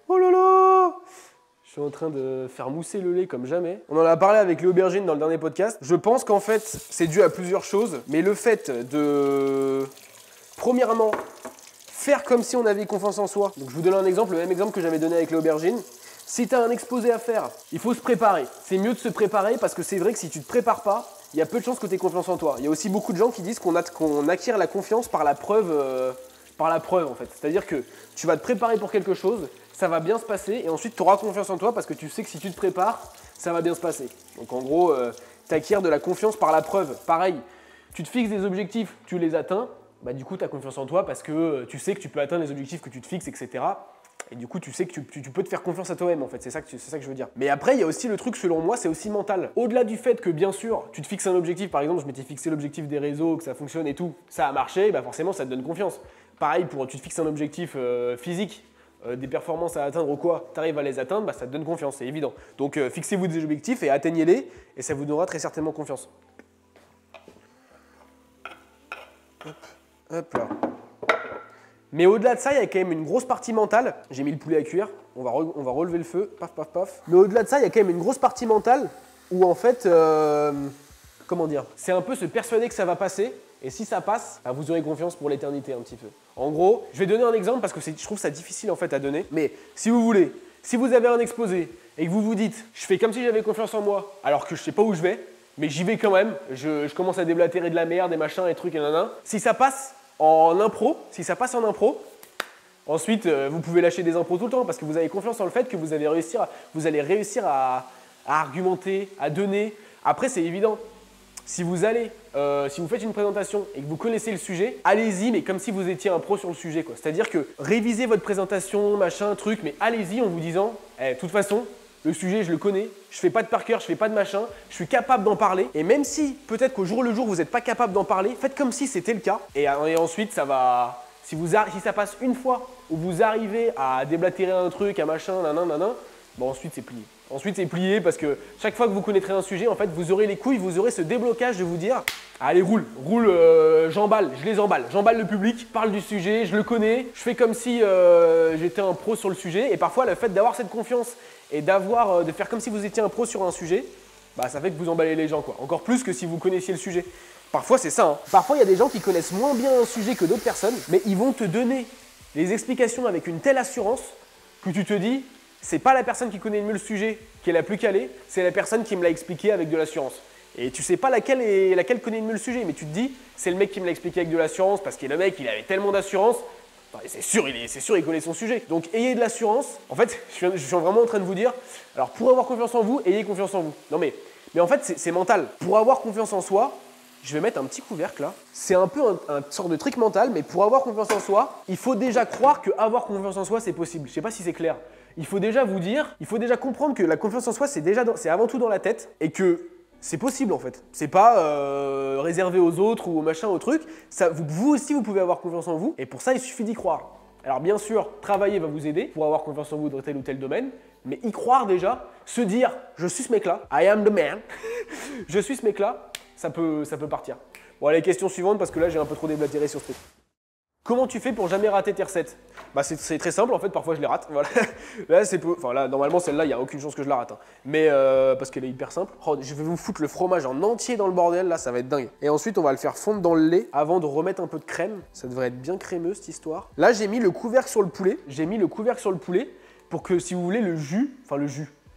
Oh là là! Je suis en train de faire mousser le lait comme jamais. On en a parlé avec l'aubergine dans le dernier podcast. Je pense qu'en fait, c'est dû à plusieurs choses. Mais le fait de, premièrement, faire comme si on avait confiance en soi. Donc je vous donne un exemple, le même exemple que j'avais donné avec l'aubergine. Si tu as un exposé à faire, il faut se préparer. C'est mieux de se préparer parce que c'est vrai que si tu ne te prépares pas, il y a peu de chances que tu aies confiance en toi. Il y a aussi beaucoup de gens qui disent qu'on acquiert la confiance par la preuve en fait. C'est-à-dire que tu vas te préparer pour quelque chose, ça va bien se passer et ensuite tu auras confiance en toi parce que tu sais que si tu te prépares, ça va bien se passer. Donc en gros, tu acquiers de la confiance par la preuve. Pareil, tu te fixes des objectifs, tu les atteins, bah du coup tu as confiance en toi parce que tu sais que tu peux atteindre les objectifs que tu te fixes, etc. Et du coup, tu sais que tu peux te faire confiance à toi-même, en fait. C'est ça que je veux dire. Mais après, il y a aussi le truc, selon moi, c'est aussi mental. Au-delà du fait que, bien sûr, tu te fixes un objectif. Par exemple, je m'étais fixé l'objectif des réseaux, que ça fonctionne et tout. Ça a marché, bah forcément, ça te donne confiance. Pareil, tu te fixes un objectif physique, des performances à atteindre ou quoi, tu arrives à les atteindre, bah ça te donne confiance, c'est évident. Donc, fixez-vous des objectifs et atteignez-les, et ça vous donnera très certainement confiance. Hop, hop là. Mais au-delà de ça, il y a quand même une grosse partie mentale. J'ai mis le poulet à cuire, on va relever le feu, paf, paf, paf. Mais au-delà de ça, il y a quand même une grosse partie mentale où en fait, comment dire, c'est un peu se persuader que ça va passer. Et si ça passe, bah vous aurez confiance pour l'éternité un petit peu. En gros, je vais donner un exemple parce que je trouve ça difficile en fait à donner. Mais si vous voulez, si vous avez un exposé et que vous vous dites, je fais comme si j'avais confiance en moi, alors que je sais pas où je vais, mais j'y vais quand même, je commence à déblatérer de la merde, des machins, des trucs et nanana. Si ça passe en impro, Ensuite, vous pouvez lâcher des impros tout le temps parce que vous avez confiance en le fait que vous allez réussir à argumenter, à donner. Après, c'est évident. Si vous faites une présentation et que vous connaissez le sujet, allez-y, mais comme si vous étiez un pro sur le sujet, quoi. C'est-à-dire que révisez votre présentation, machin, truc, mais allez-y en vous disant, de toute façon, le sujet, je le connais, je fais pas de par cœur, je fais pas de machin, je suis capable d'en parler. Et même si, peut-être qu'au jour le jour, vous n'êtes pas capable d'en parler, faites comme si c'était le cas. Et ensuite, ça va… Si ça passe une fois où vous arrivez à déblatérer un truc, un machin, bon ensuite c'est plié. Ensuite c'est plié parce que chaque fois que vous connaîtrez un sujet, en fait, vous aurez les couilles, vous aurez ce déblocage de vous dire allez, roule, j'emballe, je les emballe. J'emballe le public, parle du sujet, je le connais, je fais comme si j'étais un pro sur le sujet. Et parfois, le fait d'avoir cette confiance et de faire comme si vous étiez un pro sur un sujet, bah, ça fait que vous emballez les gens, quoi. Encore plus que si vous connaissiez le sujet. Parfois, c'est ça. Hein. Parfois, il y a des gens qui connaissent moins bien un sujet que d'autres personnes, mais ils vont te donner les explications avec une telle assurance que tu te dis, c'est pas la personne qui connaît le mieux le sujet qui est la plus calée, c'est la personne qui me l'a expliqué avec de l'assurance. Et tu sais pas laquelle connaît le mieux le sujet, mais tu te dis, c'est le mec qui me l'a expliqué avec de l'assurance parce que le mec, il avait tellement d'assurance. C'est sûr, il connaît son sujet. Donc, ayez de l'assurance. En fait, je suis vraiment en train de vous dire, alors pour avoir confiance en vous, ayez confiance en vous. Non mais en fait, c'est mental. Pour avoir confiance en soi, je vais mettre un petit couvercle là. C'est un peu un sort de trick mental, mais pour avoir confiance en soi, il faut déjà croire que avoir confiance en soi, c'est possible. Je sais pas si c'est clair. Il faut déjà comprendre que la confiance en soi, c'est avant tout dans la tête et que c'est possible en fait. C'est pas réservé aux autres ou au machin, au truc. Vous aussi, vous pouvez avoir confiance en vous et pour ça, il suffit d'y croire. Alors bien sûr, travailler va vous aider pour avoir confiance en vous dans tel ou tel domaine, mais y croire déjà, se dire « je suis ce mec-là, I am the man », je suis ce mec-là, ça peut partir. Bon, allez, question suivante parce que là, j'ai un peu trop déblatéré sur ce truc. Comment tu fais pour jamais rater tes recettes? Bah c'est très simple en fait, parfois je les rate. Voilà. Là, normalement celle-là, il n'y a aucune chance que je la rate. Hein. Mais parce qu'elle est hyper simple. Oh, je vais vous foutre le fromage en entier dans le bordel, là, ça va être dingue. Et ensuite, on va le faire fondre dans le lait avant de remettre un peu de crème. Ça devrait être bien crémeux cette histoire. Là, j'ai mis le couvercle sur le poulet. Pour que, si vous voulez,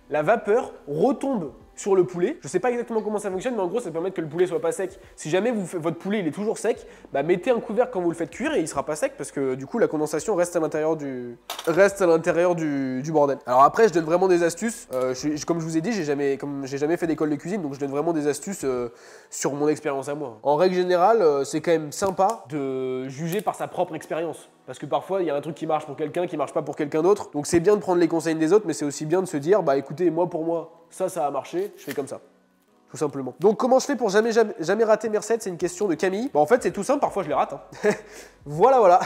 la vapeur retombe sur le poulet. Je ne sais pas exactement comment ça fonctionne, mais en gros, ça permet que le poulet soit pas sec. Si jamais votre poulet il est toujours sec, bah, mettez un couvercle quand vous le faites cuire et il sera pas sec parce que du coup, la condensation reste à l'intérieur du bordel. Alors après, je donne vraiment des astuces. Comme je vous ai dit, j'ai jamais fait d'école de cuisine, donc je donne vraiment des astuces sur mon expérience à moi. En règle générale, c'est quand même sympa de juger par sa propre expérience. Parce que parfois, il y a un truc qui marche pour quelqu'un, qui marche pas pour quelqu'un d'autre. Donc c'est bien de prendre les conseils des autres, mais c'est aussi bien de se dire, bah écoutez, pour moi, ça a marché, je fais comme ça. Tout simplement. Donc comment je fais pour jamais rater mes recettes? C'est une question de Camille. Bah, en fait, c'est tout simple, parfois je les rate. Hein. Voilà.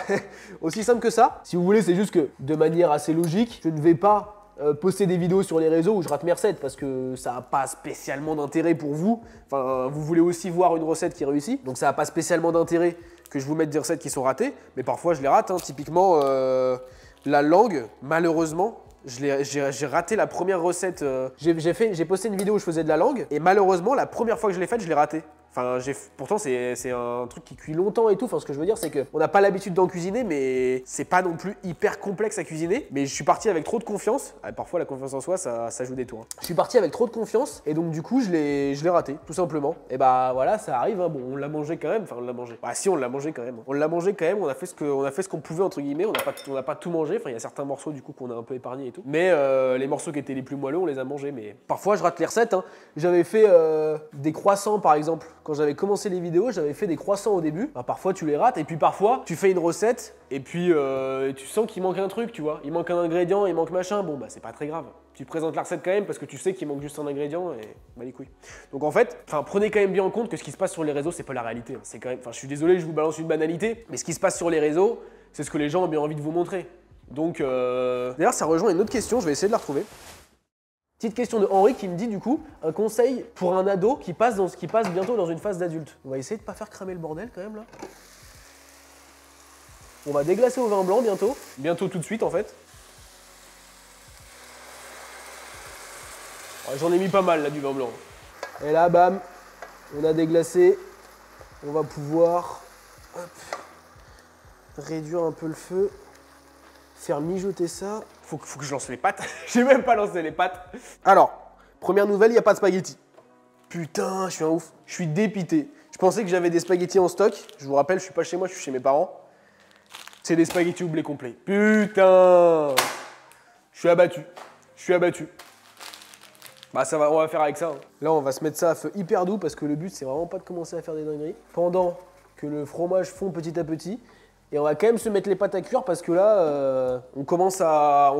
Aussi simple que ça. Si vous voulez, c'est juste que de manière assez logique, je ne vais pas poster des vidéos sur les réseaux où je rate mes recettes parce que ça n'a pas spécialement d'intérêt pour vous. Enfin, vous voulez aussi voir une recette qui réussit, donc ça n'a pas spécialement d'intérêt que je vous mette des recettes qui sont ratées, mais parfois je les rate. Hein. Typiquement, la langue, malheureusement, j'ai raté la première recette. J'ai posté une vidéo où je faisais de la langue, et malheureusement, la première fois que je l'ai faite, je l'ai ratée. Enfin, pourtant, c'est un truc qui cuit longtemps et tout. Enfin, ce que je veux dire, c'est qu'on n'a pas l'habitude d'en cuisiner, mais c'est pas non plus hyper complexe à cuisiner. Mais je suis parti avec trop de confiance. Parfois, la confiance en soi, ça joue des tours. Je suis parti avec trop de confiance et donc, du coup, je l'ai raté, tout simplement. Et bah voilà, ça arrive. Hein. Bon, on l'a mangé quand même. Enfin, on l'a mangé. Bah, si, on l'a mangé quand même. On l'a mangé quand même. On a fait ce qu'on pouvait, entre guillemets. On n'a pas tout mangé. Enfin, il y a certains morceaux, du coup, qu'on a un peu épargnés et tout. Mais les morceaux qui étaient les plus moelleux, on les a mangés. Mais parfois, je rate les recettes. Hein. J'avais fait des croissants, par exemple. Quand j'avais commencé les vidéos, j'avais fait des croissants au début. Bah, parfois, tu les rates. Et puis parfois, tu fais une recette et puis tu sens qu'il manque un truc, tu vois. Il manque un ingrédient, il manque machin. Bon, bah, c'est pas très grave. Tu présentes la recette quand même parce que tu sais qu'il manque juste un ingrédient et bah les couilles. Donc en fait, prenez quand même bien en compte que ce qui se passe sur les réseaux, c'est pas la réalité. C'est quand même, je suis désolé, je vous balance une banalité, mais ce qui se passe sur les réseaux, c'est ce que les gens ont bien envie de vous montrer. Donc, d'ailleurs, ça rejoint une autre question, je vais essayer de la retrouver. Petite question de Henri qui me dit du coup, un conseil pour un ado qui passe bientôt dans une phase d'adulte. On va essayer de pas faire cramer le bordel quand même là. On va déglacer au vin blanc bientôt. Bientôt tout de suite en fait. J'en ai mis pas mal là du vin blanc. Et là, bam, on a déglacé. On va pouvoir réduire un peu le feu, faire mijoter ça. Faut que je lance les pâtes. J'ai même pas lancé les pâtes. Alors, première nouvelle, il n'y a pas de spaghettis. Putain, je suis un ouf. Je suis dépité. Je pensais que j'avais des spaghettis en stock. Je vous rappelle, je suis pas chez moi, je suis chez mes parents. C'est des spaghettis au blé complet. Putain! Je suis abattu. Je suis abattu. Bah ça va, on va faire avec ça. Hein. Là, on va se mettre ça à feu hyper doux parce que le but, c'est vraiment pas de commencer à faire des dingueries. Pendant que le fromage fond petit à petit. Et on va quand même se mettre les pâtes à cuire parce que là, on commence à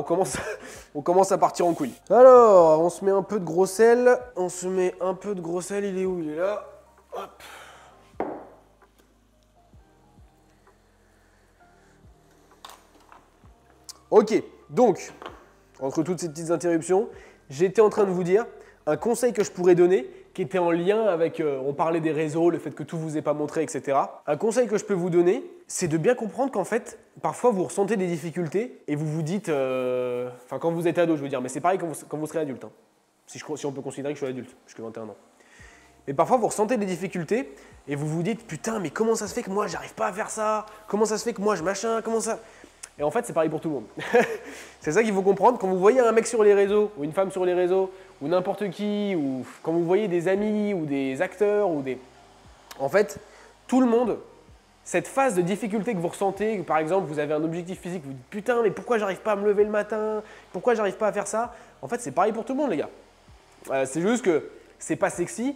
partir en couille. Alors, on se met un peu de gros sel. On se met un peu de gros sel. Il est où? Il est là. Hop. Ok, donc, entre toutes ces petites interruptions, j'étais en train de vous dire un conseil que je pourrais donner qui était en lien avec, on parlait des réseaux, le fait que tout vous est pas montré, etc. Un conseil que je peux vous donner, c'est de bien comprendre qu'en fait, parfois vous ressentez des difficultés et vous vous dites, enfin quand vous êtes ado, je veux dire, mais c'est pareil quand vous serez adulte, hein. Si on peut considérer que je suis adulte, jusqu'à 21 ans. Mais parfois vous ressentez des difficultés et vous vous dites, putain, mais comment ça se fait que moi j'arrive pas à faire ça? Comment ça se fait que moi je machin? Comment ça? Et en fait, c'est pareil pour tout le monde. C'est ça qu'il faut comprendre. Quand vous voyez un mec sur les réseaux, ou une femme sur les réseaux, ou n'importe qui, ou quand vous voyez des amis, ou des acteurs, ou des… En fait, tout le monde, cette phase de difficulté que vous ressentez, que par exemple, vous avez un objectif physique, vous dites « Putain, mais pourquoi j'arrive pas à me lever le matin? Pourquoi j'arrive pas à faire ça ?» En fait, c'est pareil pour tout le monde, les gars. C'est juste que c'est pas sexy,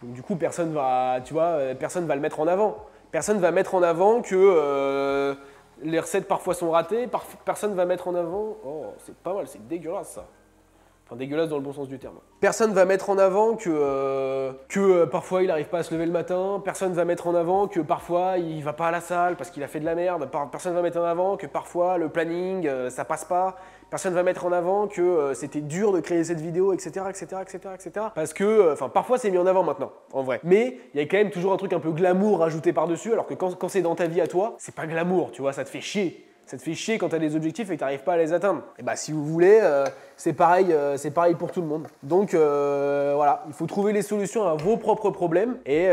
donc du coup, personne va, tu vois, personne va le mettre en avant. Personne va mettre en avant que… les recettes parfois sont ratées, personne ne va mettre en avant… Oh, c'est pas mal, c'est dégueulasse ça. Enfin, dégueulasse dans le bon sens du terme. Personne ne va mettre en avant que parfois il n'arrive pas à se lever le matin, personne ne va mettre en avant que parfois il ne va pas à la salle parce qu'il a fait de la merde, personne ne va mettre en avant que parfois le planning, ça passe pas, personne ne va mettre en avant que c'était dur de créer cette vidéo, etc. Parce que, enfin, parfois c'est mis en avant maintenant, en vrai. Mais il y a quand même toujours un truc un peu glamour rajouté par-dessus, alors que quand c'est dans ta vie à toi, c'est pas glamour, tu vois, ça te fait chier. Ça te fait chier quand tu as des objectifs et que tu n'arrives pas à les atteindre. Et bah si vous voulez, c'est pareil pour tout le monde. Donc voilà, il faut trouver les solutions à vos propres problèmes et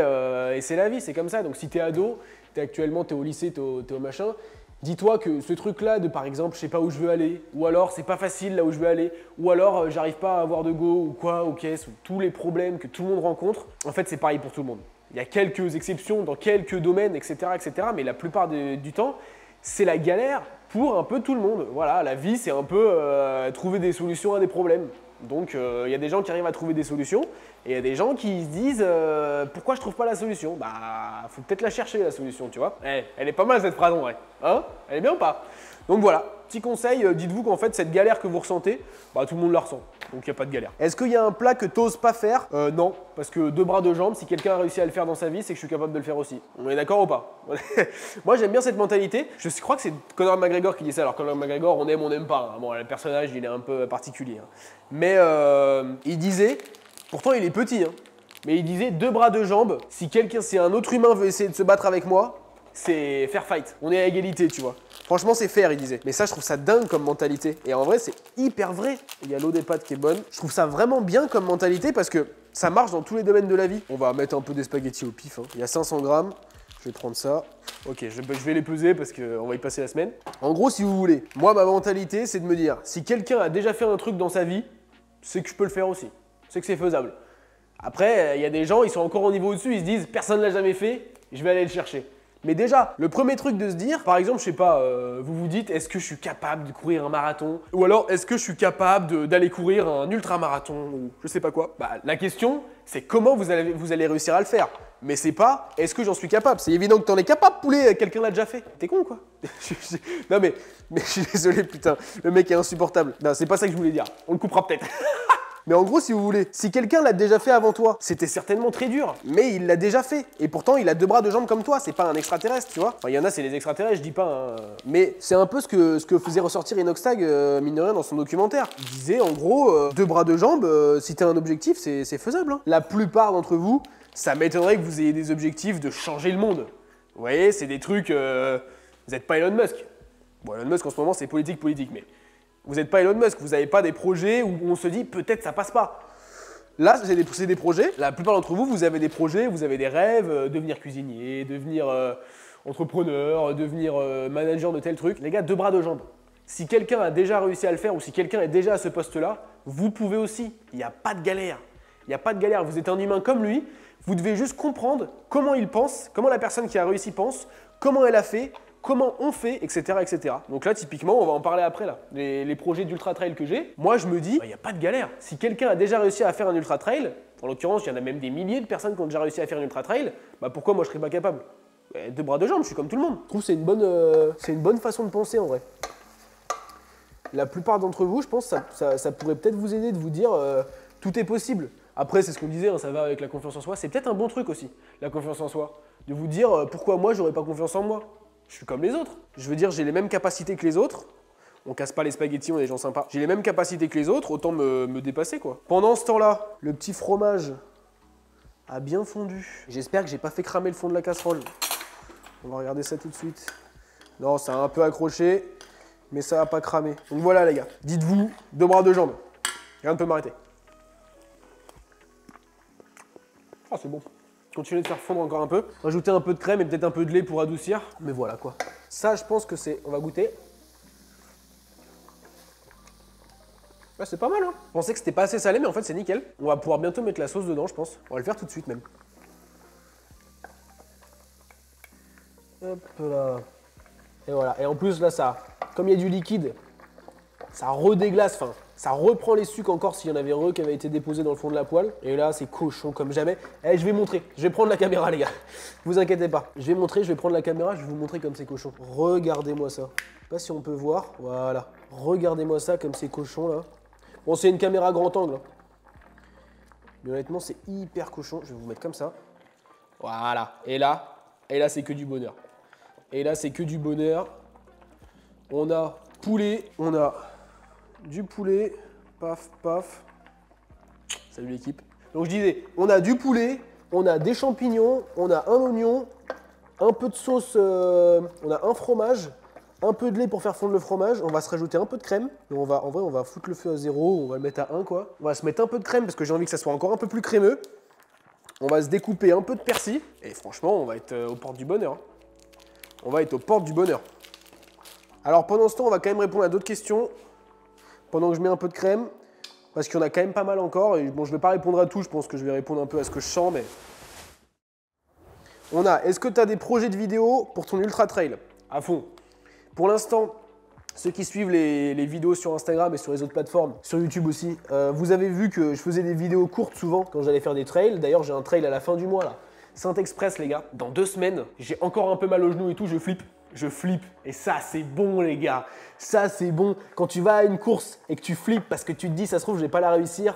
c'est la vie, c'est comme ça. Donc si tu es ado, actuellement tu es au lycée, tu es au machin, dis-toi que ce truc-là de par exemple, je sais pas où je veux aller, ou alors c'est pas facile là où je veux aller, ou alors j'arrive pas à avoir de go ou quoi, ou caisse, ou tous les problèmes que tout le monde rencontre, en fait c'est pareil pour tout le monde. Il y a quelques exceptions dans quelques domaines, etc. mais la plupart du temps, c'est la galère pour un peu tout le monde. Voilà, la vie, c'est un peu trouver des solutions à des problèmes. Donc, il y a des gens qui arrivent à trouver des solutions et il y a des gens qui se disent pourquoi je trouve pas la solution? Bah, faut peut-être la chercher, la solution, tu vois. Elle est pas mal cette phrase en vrai. Hein? Elle est bien ou pas? Donc voilà, petit conseil, dites-vous qu'en fait, cette galère que vous ressentez, bah, tout le monde la ressent. Donc il n'y a pas de galère. Est-ce qu'il y a un plat que tu n'oses pas faire? Non, parce que 2 bras, 2 jambes, si quelqu'un a réussi à le faire dans sa vie, c'est que je suis capable de le faire aussi. On est d'accord ou pas? Moi j'aime bien cette mentalité. Je crois que c'est Conor McGregor qui dit ça. Alors Conor McGregor, on aime, on n'aime pas. Hein. Bon, le personnage, il est un peu particulier. Hein. Mais il disait, pourtant il est petit, hein, mais il disait 2 bras, 2 jambes, si un autre humain veut essayer de se battre avec moi, c'est fair fight. On est à égalité, tu vois. Franchement, c'est fair, il disait. Mais ça, je trouve ça dingue comme mentalité. Et en vrai, c'est hyper vrai. Il y a l'eau des pâtes qui est bonne. Je trouve ça vraiment bien comme mentalité parce que ça marche dans tous les domaines de la vie. On va mettre un peu des spaghettis au pif. Hein. Il y a 500 grammes. Je vais prendre ça. Ok, je vais les peser parce qu'on va y passer la semaine. En gros, si vous voulez, moi, ma mentalité, c'est de me dire, si quelqu'un a déjà fait un truc dans sa vie, c'est que je peux le faire aussi. C'est que c'est faisable. Après, il y a des gens, ils sont encore au niveau au-dessus, ils se disent, personne ne l'a jamais fait, je vais aller le chercher. Mais déjà, le premier truc de se dire, par exemple, je sais pas, vous vous dites, est-ce que je suis capable de courir un marathon? Ou alors, est-ce que je suis capable d'aller courir un ultramarathon? Ou je sais pas quoi. Bah, la question, c'est comment vous allez réussir à le faire. Mais c'est pas, est-ce que j'en suis capable? C'est évident que t'en es capable, poulet, quelqu'un l'a déjà fait. T'es con, quoi? Non mais je suis désolé, putain, le mec est insupportable. Non, c'est pas ça que je voulais dire. On le coupera peut-être. Mais en gros, si vous voulez, si quelqu'un l'a déjà fait avant toi, c'était certainement très dur, mais il l'a déjà fait. Et pourtant, il a 2 bras, 2 jambes comme toi, c'est pas un extraterrestre, tu vois. Enfin, il y en a, c'est les extraterrestres, je dis pas. Hein. Mais c'est un peu ce que faisait ressortir Inoxtag, mine de rien, dans son documentaire. Il disait, en gros, 2 bras, 2 jambes, si t'as un objectif, c'est faisable. Hein. La plupart d'entre vous, ça m'étonnerait que vous ayez des objectifs de changer le monde. Vous voyez, c'est des trucs… vous n'êtes pas Elon Musk. Bon, Elon Musk, en ce moment, c'est politique, mais… Vous n'êtes pas Elon Musk, vous n'avez pas des projets où on se dit peut-être ça passe pas. Là, c'est des projets. La plupart d'entre vous, vous avez des projets, vous avez des rêves, devenir cuisinier, devenir entrepreneur, devenir manager de tel truc. Les gars, 2 bras, 2 jambes. Si quelqu'un a déjà réussi à le faire ou si quelqu'un est déjà à ce poste-là, vous pouvez aussi. Il n'y a pas de galère. Il n'y a pas de galère. Vous êtes un humain comme lui. Vous devez juste comprendre comment il pense, comment la personne qui a réussi pense, comment elle a fait, comment on fait, etc., etc. Donc là, typiquement, on va en parler après, là. Les projets d'ultra trail que j'ai, moi, je me dis, il n'y a pas de galère. Si quelqu'un a déjà réussi à faire un ultra trail, en l'occurrence, il y en a même des milliers de personnes qui ont déjà réussi à faire un ultra trail, bah pourquoi moi je serais pas capable? Deux bras, deux jambes, je suis comme tout le monde. Je trouve que c'est une bonne façon de penser en vrai. La plupart d'entre vous, je pense, ça pourrait peut-être vous aider de vous dire tout est possible. Après, c'est ce qu'on disait, hein, ça va avec la confiance en soi. C'est peut-être un bon truc aussi, la confiance en soi. De vous dire pourquoi moi j'aurais pas confiance en moi. Je suis comme les autres. Je veux dire, j'ai les mêmes capacités que les autres. On casse pas les spaghettis, on est des gens sympas. J'ai les mêmes capacités que les autres, autant me dépasser quoi. Pendant ce temps-là, le petit fromage a bien fondu. J'espère que j'ai pas fait cramer le fond de la casserole. On va regarder ça tout de suite. Non, ça a un peu accroché, mais ça a pas cramé. Donc voilà les gars, dites-vous, deux bras, deux jambes. Rien ne peut m'arrêter. Ah, c'est bon. Continuez de faire fondre encore un peu. Rajouter un peu de crème et peut-être un peu de lait pour adoucir. Mais voilà quoi. Ça, je pense que c'est... On va goûter. Ouais, c'est pas mal, hein. Je pensais que c'était pas assez salé, mais en fait, c'est nickel. On va pouvoir bientôt mettre la sauce dedans, je pense. On va le faire tout de suite même. Hop là. Et voilà. Et en plus, là, ça, comme il y a du liquide, ça redéglace, enfin, ça reprend les sucres encore s'il y en avait qui avaient été déposés dans le fond de la poêle. Et là, c'est cochon comme jamais. Eh, je vais montrer. Je vais prendre la caméra, les gars. Vous inquiétez pas. Je vais montrer, je vais prendre la caméra, je vais vous montrer comme c'est cochon. Regardez-moi ça. Je sais pas si on peut voir. Voilà. Regardez-moi ça comme c'est cochon, là. Bon, c'est une caméra grand angle. Hein. Mais honnêtement, c'est hyper cochon. Je vais vous mettre comme ça. Voilà. Et là, c'est que du bonheur. Et là, c'est que du bonheur. On a poulet, on a du poulet, paf, paf. Salut l'équipe. Donc je disais, on a du poulet, on a des champignons, on a un oignon, un peu de sauce, on a un fromage, un peu de lait pour faire fondre le fromage. On va se rajouter un peu de crème. Donc en vrai, on va foutre le feu à 0, on va le mettre à 1 quoi. On va se mettre un peu de crème parce que j'ai envie que ça soit encore un peu plus crémeux. On va se découper un peu de persil. Et franchement, on va être aux portes du bonheur. Hein. On va être aux portes du bonheur. Alors pendant ce temps, on va quand même répondre à d'autres questions. Pendant que je mets un peu de crème. Parce qu'il y en a quand même pas mal encore. Et bon, je ne vais pas répondre à tout. Je pense que je vais répondre un peu à ce que je sens. Mais on a, est-ce que tu as des projets de vidéos pour ton ultra trail? À fond. Pour l'instant, ceux qui suivent les vidéos sur Instagram et sur les autres plateformes, sur YouTube aussi, vous avez vu que je faisais des vidéos courtes souvent quand j'allais faire des trails. D'ailleurs, j'ai un trail à la fin du mois là. Saint-Express les gars, dans 2 semaines, j'ai encore un peu mal au genou et tout, je flippe. Je flippe. Et ça, c'est bon, les gars. Ça, c'est bon. Quand tu vas à une course et que tu flippes parce que tu te dis, ça se trouve, je vais pas la réussir.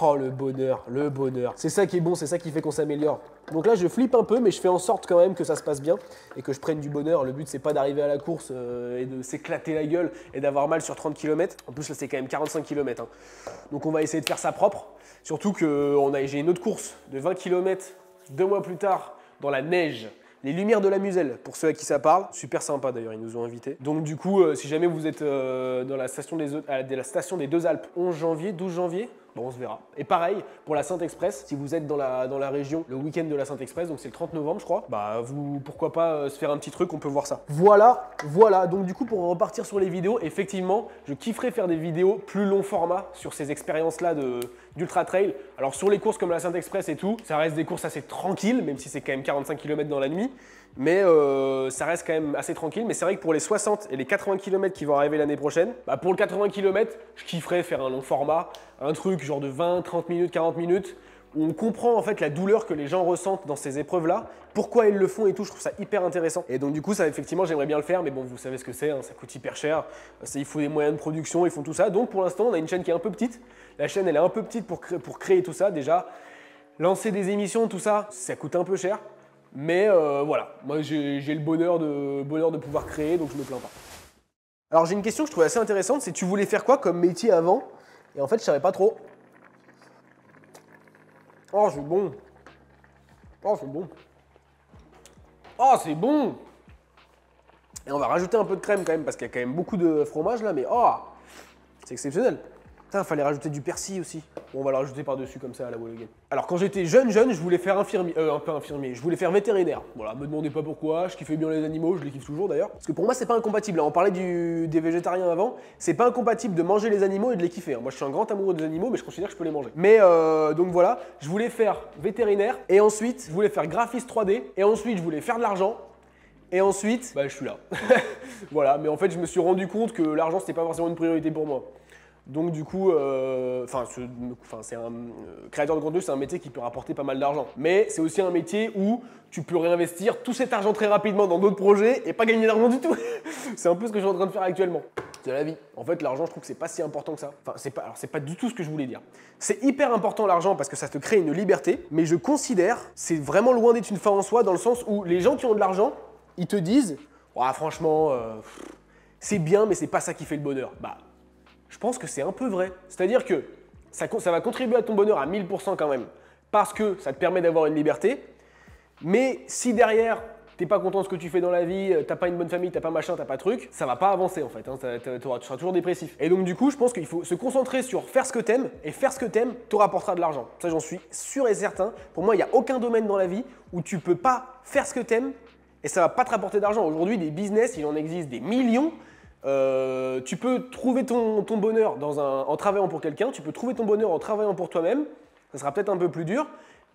Oh, le bonheur, le bonheur. C'est ça qui est bon, c'est ça qui fait qu'on s'améliore. Donc là, je flippe un peu, mais je fais en sorte quand même que ça se passe bien et que je prenne du bonheur. Le but, c'est pas d'arriver à la course et de s'éclater la gueule et d'avoir mal sur 30 km. En plus, là, c'est quand même 45 km. Hein. Donc, on va essayer de faire ça propre. Surtout que j'ai une autre course de 20 km 2 mois plus tard dans la neige. Les Lumières de la Muselle, pour ceux à qui ça parle. Super sympa d'ailleurs, ils nous ont invités. Donc du coup, si jamais vous êtes dans la station des Deux Alpes, 11 janvier, 12 janvier, bon, on se verra. Et pareil, pour la Saint-Express, si vous êtes dans la région, le week-end de la Saint-Express, donc c'est le 30 novembre je crois, bah pourquoi pas se faire un petit truc, on peut voir ça. Voilà, voilà. Donc du coup, pour repartir sur les vidéos, effectivement, je kifferais faire des vidéos plus long format sur ces expériences-là d'ultra trail. Alors sur les courses comme la Saint-Express et tout, ça reste des courses assez tranquilles, même si c'est quand même 45 km dans la nuit. Mais ça reste quand même assez tranquille. Mais c'est vrai que pour les 60 et les 80 km qui vont arriver l'année prochaine, bah pour le 80 km, je kifferais faire un long format, un truc genre de 20, 30 minutes, 40 minutes, où on comprend en fait la douleur que les gens ressentent dans ces épreuves-là, pourquoi ils le font et tout, je trouve ça hyper intéressant. Et donc du coup, ça effectivement, j'aimerais bien le faire, mais bon, vous savez ce que c'est, hein, ça coûte hyper cher, il faut des moyens de production, ils font tout ça. Donc pour l'instant, on a une chaîne qui est un peu petite. La chaîne, elle est un peu petite pour créer tout ça. Déjà, lancer des émissions, tout ça, ça coûte un peu cher. Mais voilà, moi j'ai le bonheur de pouvoir créer, donc je me plains pas. Alors j'ai une question que je trouvais assez intéressante, c'est tu voulais faire quoi comme métier avant? Et en fait je savais pas trop. Oh c'est bon. Oh c'est bon. Oh c'est bon. Et on va rajouter un peu de crème quand même parce qu'il y a quand même beaucoup de fromage là, mais oh c'est exceptionnel. Putain, fallait rajouter du persil aussi. Bon, on va le rajouter par-dessus comme ça à la wall again. Alors quand j'étais jeune, je voulais faire je voulais faire vétérinaire. Voilà, me demandez pas pourquoi, je kiffais bien les animaux, je les kiffe toujours d'ailleurs. Parce que pour moi, c'est pas incompatible. On parlait des végétariens avant, c'est pas incompatible de manger les animaux et de les kiffer. Moi, je suis un grand amoureux des animaux, mais je considère que je peux les manger. Mais donc voilà, je voulais faire vétérinaire et ensuite, je voulais faire graphiste 3D et ensuite, je voulais faire de l'argent. Et ensuite, bah, je suis là. Voilà, mais en fait, je me suis rendu compte que l'argent, c'était pas forcément une priorité pour moi. Donc du coup, c'est un créateur de contenu, c'est un métier qui peut rapporter pas mal d'argent. Mais c'est aussi un métier où tu peux réinvestir tout cet argent très rapidement dans d'autres projets et pas gagner d'argent du tout. C'est un peu ce que je suis en train de faire actuellement. C'est la vie. En fait, l'argent, je trouve que c'est pas si important que ça. Enfin, c'est pas du tout ce que je voulais dire. C'est hyper important l'argent parce que ça te crée une liberté, mais je considère, c'est vraiment loin d'être une fin en soi dans le sens où les gens qui ont de l'argent, ils te disent, ouais, franchement, c'est bien, mais c'est pas ça qui fait le bonheur. Bah, je pense que c'est un peu vrai. C'est-à-dire que ça va contribuer à ton bonheur à 1000% quand même, parce que ça te permet d'avoir une liberté. Mais si derrière, t'es pas content de ce que tu fais dans la vie, t'as pas une bonne famille, t'as pas machin, t'as pas truc, ça va pas avancer en fait. Hein, tu seras toujours dépressif. Et donc du coup, je pense qu'il faut se concentrer sur faire ce que t'aimes, et faire ce que t'aimes te rapportera de l'argent. Ça, j'en suis sûr et certain. Pour moi, il n'y a aucun domaine dans la vie où tu peux pas faire ce que t'aimes et ça va pas te rapporter d'argent. Aujourd'hui, des business, il en existe des millions. Tu peux trouver ton bonheur en travaillant pour quelqu'un, tu peux trouver ton bonheur en travaillant pour toi-même, ça sera peut-être un peu plus dur,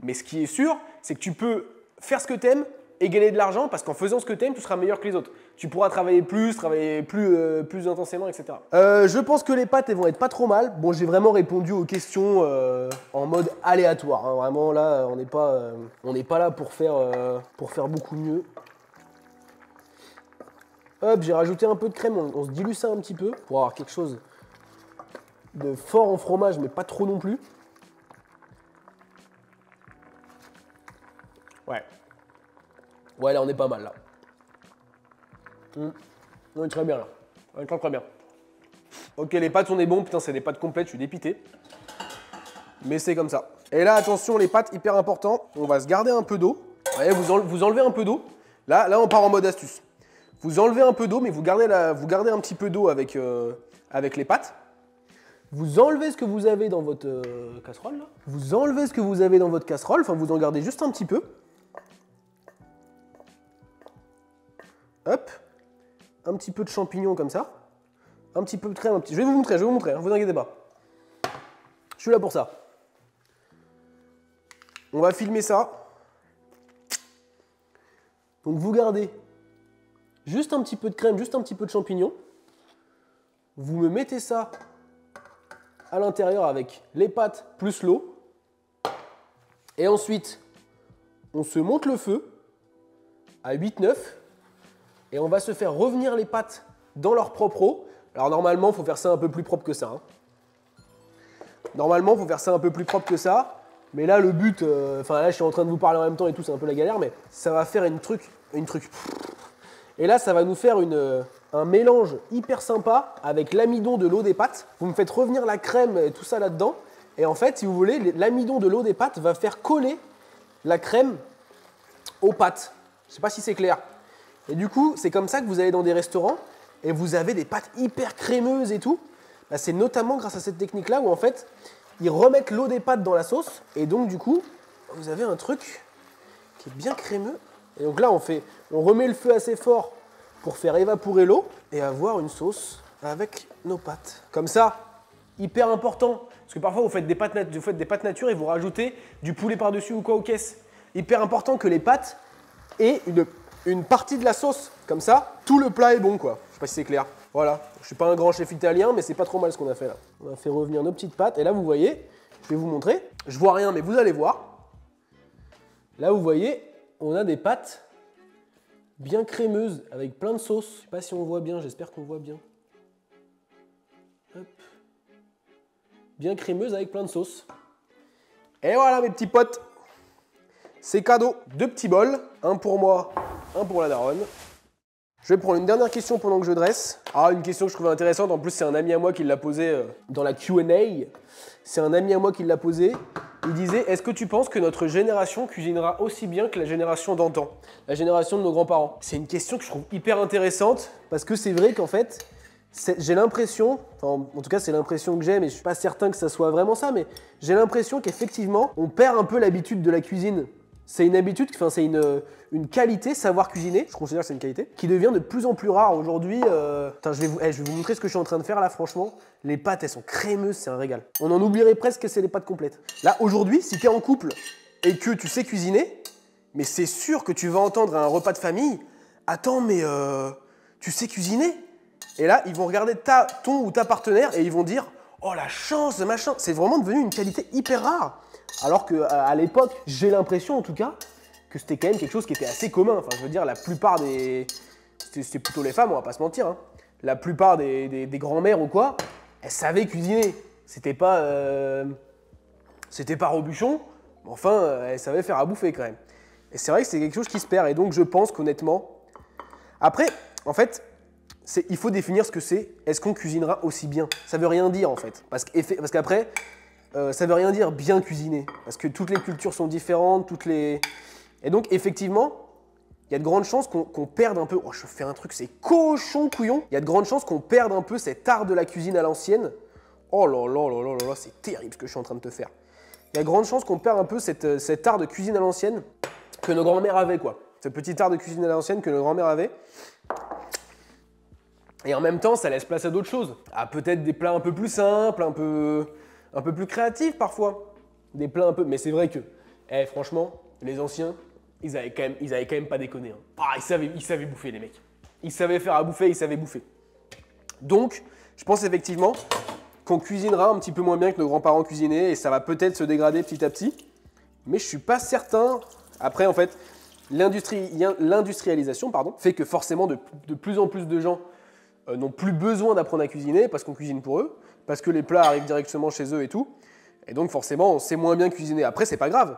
mais ce qui est sûr, c'est que tu peux faire ce que tu aimes et gagner de l'argent parce qu'en faisant ce que tu aimes, tu seras meilleur que les autres. Tu pourras travailler plus intensément, etc. Je pense que les pâtes, elles vont être pas trop mal. Bon, j'ai vraiment répondu aux questions en mode aléatoire. Hein. Vraiment, là, on n'est pas là pour faire beaucoup mieux. Hop, j'ai rajouté un peu de crème, on se dilue ça un petit peu pour avoir quelque chose de fort en fromage, mais pas trop non plus. Ouais. Ouais, là, on est pas mal, là. On est très bien, là. On est très bien. Ok, les pâtes, on est bon. Putain, c'est des pâtes complètes, je suis dépité. Mais c'est comme ça. Et là, attention, les pâtes, hyper important. On va se garder un peu d'eau. Ouais, vous enlevez un peu d'eau. Là, on part en mode astuce. Vous enlevez un peu d'eau, mais vous gardez un petit peu d'eau avec les pâtes. Vous enlevez ce que vous avez dans votre casserole, là. Vous enlevez ce que vous avez dans votre casserole, enfin vous en gardez juste un petit peu. Hop. Un petit peu de champignons comme ça. Un petit peu de crème, Je vais vous montrer, hein, vous inquiétez pas. Je suis là pour ça. On va filmer ça. Donc vous gardez juste un petit peu de crème, juste un petit peu de champignons. Vous me mettez ça à l'intérieur avec les pâtes plus l'eau. Et ensuite, on se monte le feu à 8-9 et on va se faire revenir les pâtes dans leur propre eau. Alors normalement, il faut faire ça un peu plus propre que ça. Hein. Normalement, il faut faire ça un peu plus propre que ça. Mais là, le but, là, je suis en train de vous parler en même temps et tout, c'est un peu la galère, mais ça va faire une truc. Et là, ça va nous faire un mélange hyper sympa avec l'amidon de l'eau des pâtes. Vous me faites revenir la crème et tout ça là-dedans. Et en fait, si vous voulez, l'amidon de l'eau des pâtes va faire coller la crème aux pâtes. Je ne sais pas si c'est clair. Et du coup, c'est comme ça que vous allez dans des restaurants et vous avez des pâtes hyper crémeuses et tout. Bah, c'est notamment grâce à cette technique-là où en fait, ils remettent l'eau des pâtes dans la sauce. Et donc, du coup, vous avez un truc qui est bien crémeux. Et donc là, on remet le feu assez fort pour faire évaporer l'eau et avoir une sauce avec nos pâtes. Comme ça, hyper important. Parce que parfois, vous faites des pâtes nature et vous rajoutez du poulet par-dessus ou quoi aux caisses. Hyper important que les pâtes aient une partie de la sauce. Comme ça, tout le plat est bon, quoi. Je sais pas si c'est clair. Voilà. Je suis pas un grand chef italien, mais c'est pas trop mal ce qu'on a fait là. On a fait revenir nos petites pâtes. Et là, vous voyez, je vais vous montrer. Je vois rien, mais vous allez voir. Là, vous voyez, on a des pâtes bien crémeuses avec plein de sauce. Je sais pas si on voit bien, j'espère qu'on voit bien. Hop. Bien crémeuse avec plein de sauce. Et voilà mes petits potes. C'est cadeau. 2 petits bols, un pour moi, un pour la daronne. Je vais prendre une dernière question pendant que je dresse. Ah, une question que je trouvais intéressante. En plus, c'est un ami à moi qui l'a posée dans la Q&A. C'est un ami à moi qui l'a posée. Il disait, est-ce que tu penses que notre génération cuisinera aussi bien que la génération d'antan, la génération de nos grands-parents? C'est une question que je trouve hyper intéressante parce que c'est vrai qu'en fait, j'ai l'impression, enfin, en tout cas c'est l'impression que j'ai, mais je suis pas certain que ça soit vraiment ça, mais j'ai l'impression qu'effectivement, on perd un peu l'habitude de la cuisine. C'est une habitude, enfin c'est une qualité, savoir cuisiner, je considère que c'est une qualité, qui devient de plus en plus rare aujourd'hui. Je vais vous montrer ce que je suis en train de faire là, franchement. Les pâtes, elles sont crémeuses, c'est un régal. On en oublierait presque que c'est les pâtes complètes. Là, aujourd'hui, si tu es en couple et que tu sais cuisiner, mais c'est sûr que tu vas entendre à un repas de famille, attends, mais tu sais cuisiner? Et là, ils vont regarder ton ou ta partenaire et ils vont dire, oh la chance, machin. C'est vraiment devenu une qualité hyper rare. Alors qu'à l'époque, j'ai l'impression en tout cas, que c'était quand même quelque chose qui était assez commun. Enfin, je veux dire, la plupart des... C'était plutôt les femmes, on va pas se mentir. Hein. La plupart des grands-mères ou quoi, elles savaient cuisiner. C'était pas Robuchon, mais enfin, elles savaient faire à bouffer quand même. Et c'est vrai que c'est quelque chose qui se perd. Et donc, je pense qu'honnêtement... Après, en fait, il faut définir ce que c'est. Est-ce qu'on cuisinera aussi bien? Ça veut rien dire, en fait. Parce qu'après, ça veut rien dire bien cuisiner. Parce que toutes les cultures sont différentes, Et donc, effectivement, il y a de grandes chances qu'on perde un peu... Oh, je fais un truc, c'est cochon couillon. Il y a de grandes chances qu'on perde un peu cet art de la cuisine à l'ancienne. Oh là là là là là là, c'est terrible ce que je suis en train de te faire. Il y a de grandes chances qu'on perde un peu cet art de cuisine à l'ancienne que nos grands-mères avaient, quoi. Ce petit art de cuisine à l'ancienne que nos grands-mères avaient. Et en même temps, ça laisse place à d'autres choses. À peut-être des plats un peu plus simples, un peu plus créatifs parfois. Des plats un peu... Mais c'est vrai que, franchement, les anciens, ils avaient quand même pas déconné. Hein. Ah, ils savaient bouffer, les mecs. Ils savaient faire à bouffer, ils savaient bouffer. Donc, je pense effectivement qu'on cuisinera un petit peu moins bien que nos grands-parents cuisinaient et ça va peut-être se dégrader petit à petit. Mais je suis pas certain. Après, en fait, l'industrialisation fait que forcément de plus en plus de gens n'ont plus besoin d'apprendre à cuisiner parce qu'on cuisine pour eux, parce que les plats arrivent directement chez eux et tout. Et donc forcément, on sait moins bien cuisiner. Après, c'est pas grave.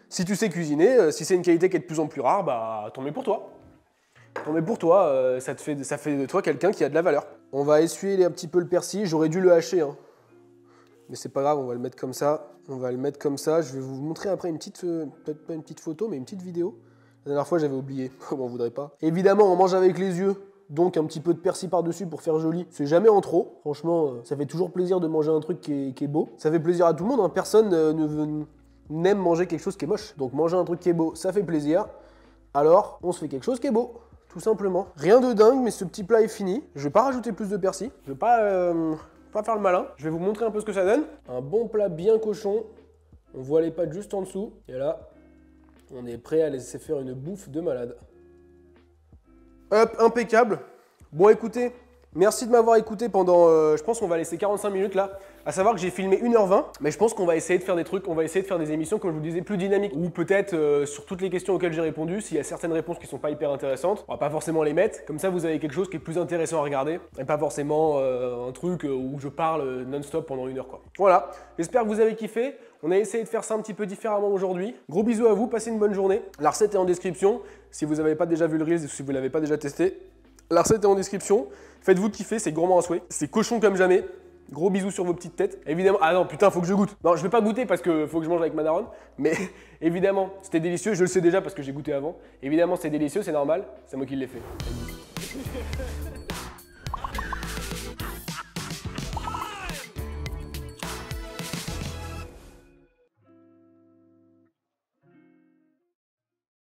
Si tu sais cuisiner, si c'est une qualité qui est de plus en plus rare, bah tant mieux pour toi. Tant mieux pour toi, ça fait de toi quelqu'un qui a de la valeur. On va essuyer un petit peu le persil, j'aurais dû le hacher. Hein. Mais c'est pas grave, on va le mettre comme ça. On va le mettre comme ça. Je vais vous montrer après peut-être pas une petite photo, mais une petite vidéo. La dernière fois, j'avais oublié. On m'en voudrait pas. Évidemment, on mange avec les yeux. Donc un petit peu de persil par-dessus pour faire joli. C'est jamais en trop. Franchement, ça fait toujours plaisir de manger un truc qui est beau. Ça fait plaisir à tout le monde. Hein. Personne n'aime manger quelque chose qui est moche. Donc manger un truc qui est beau, ça fait plaisir. Alors, on se fait quelque chose qui est beau. Tout simplement. Rien de dingue, mais ce petit plat est fini. Je vais pas rajouter plus de persil. Je vais pas faire le malin. Je vais vous montrer un peu ce que ça donne. Un bon plat bien cochon. On voit les pâtes juste en dessous. Et là, on est prêt à laisser faire une bouffe de malade. Hop, impeccable. Bon, écoutez, merci de m'avoir écouté pendant, je pense qu'on va laisser 45 minutes là. À savoir que j'ai filmé 1h20, mais je pense qu'on va essayer de faire des trucs, on va essayer de faire des émissions, comme je vous disais, plus dynamiques. Ou peut-être sur toutes les questions auxquelles j'ai répondu, s'il y a certaines réponses qui sont pas hyper intéressantes, on va pas forcément les mettre. Comme ça, vous avez quelque chose qui est plus intéressant à regarder. Et pas forcément un truc où je parle non-stop pendant 1 heure, quoi. Voilà, j'espère que vous avez kiffé. On a essayé de faire ça un petit peu différemment aujourd'hui. Gros bisous à vous, passez une bonne journée. La recette est en description. Si vous n'avez pas déjà vu le Reels, si vous ne l'avez pas déjà testé, la recette est en description. Faites-vous kiffer, c'est gourmand à souhait. C'est cochon comme jamais. Gros bisous sur vos petites têtes. Évidemment, ah non, putain, faut que je goûte. Non, je vais pas goûter parce que faut que je mange avec ma daronne. Mais évidemment, c'était délicieux. Je le sais déjà parce que j'ai goûté avant. Évidemment, c'est délicieux, c'est normal. C'est moi qui l'ai fait.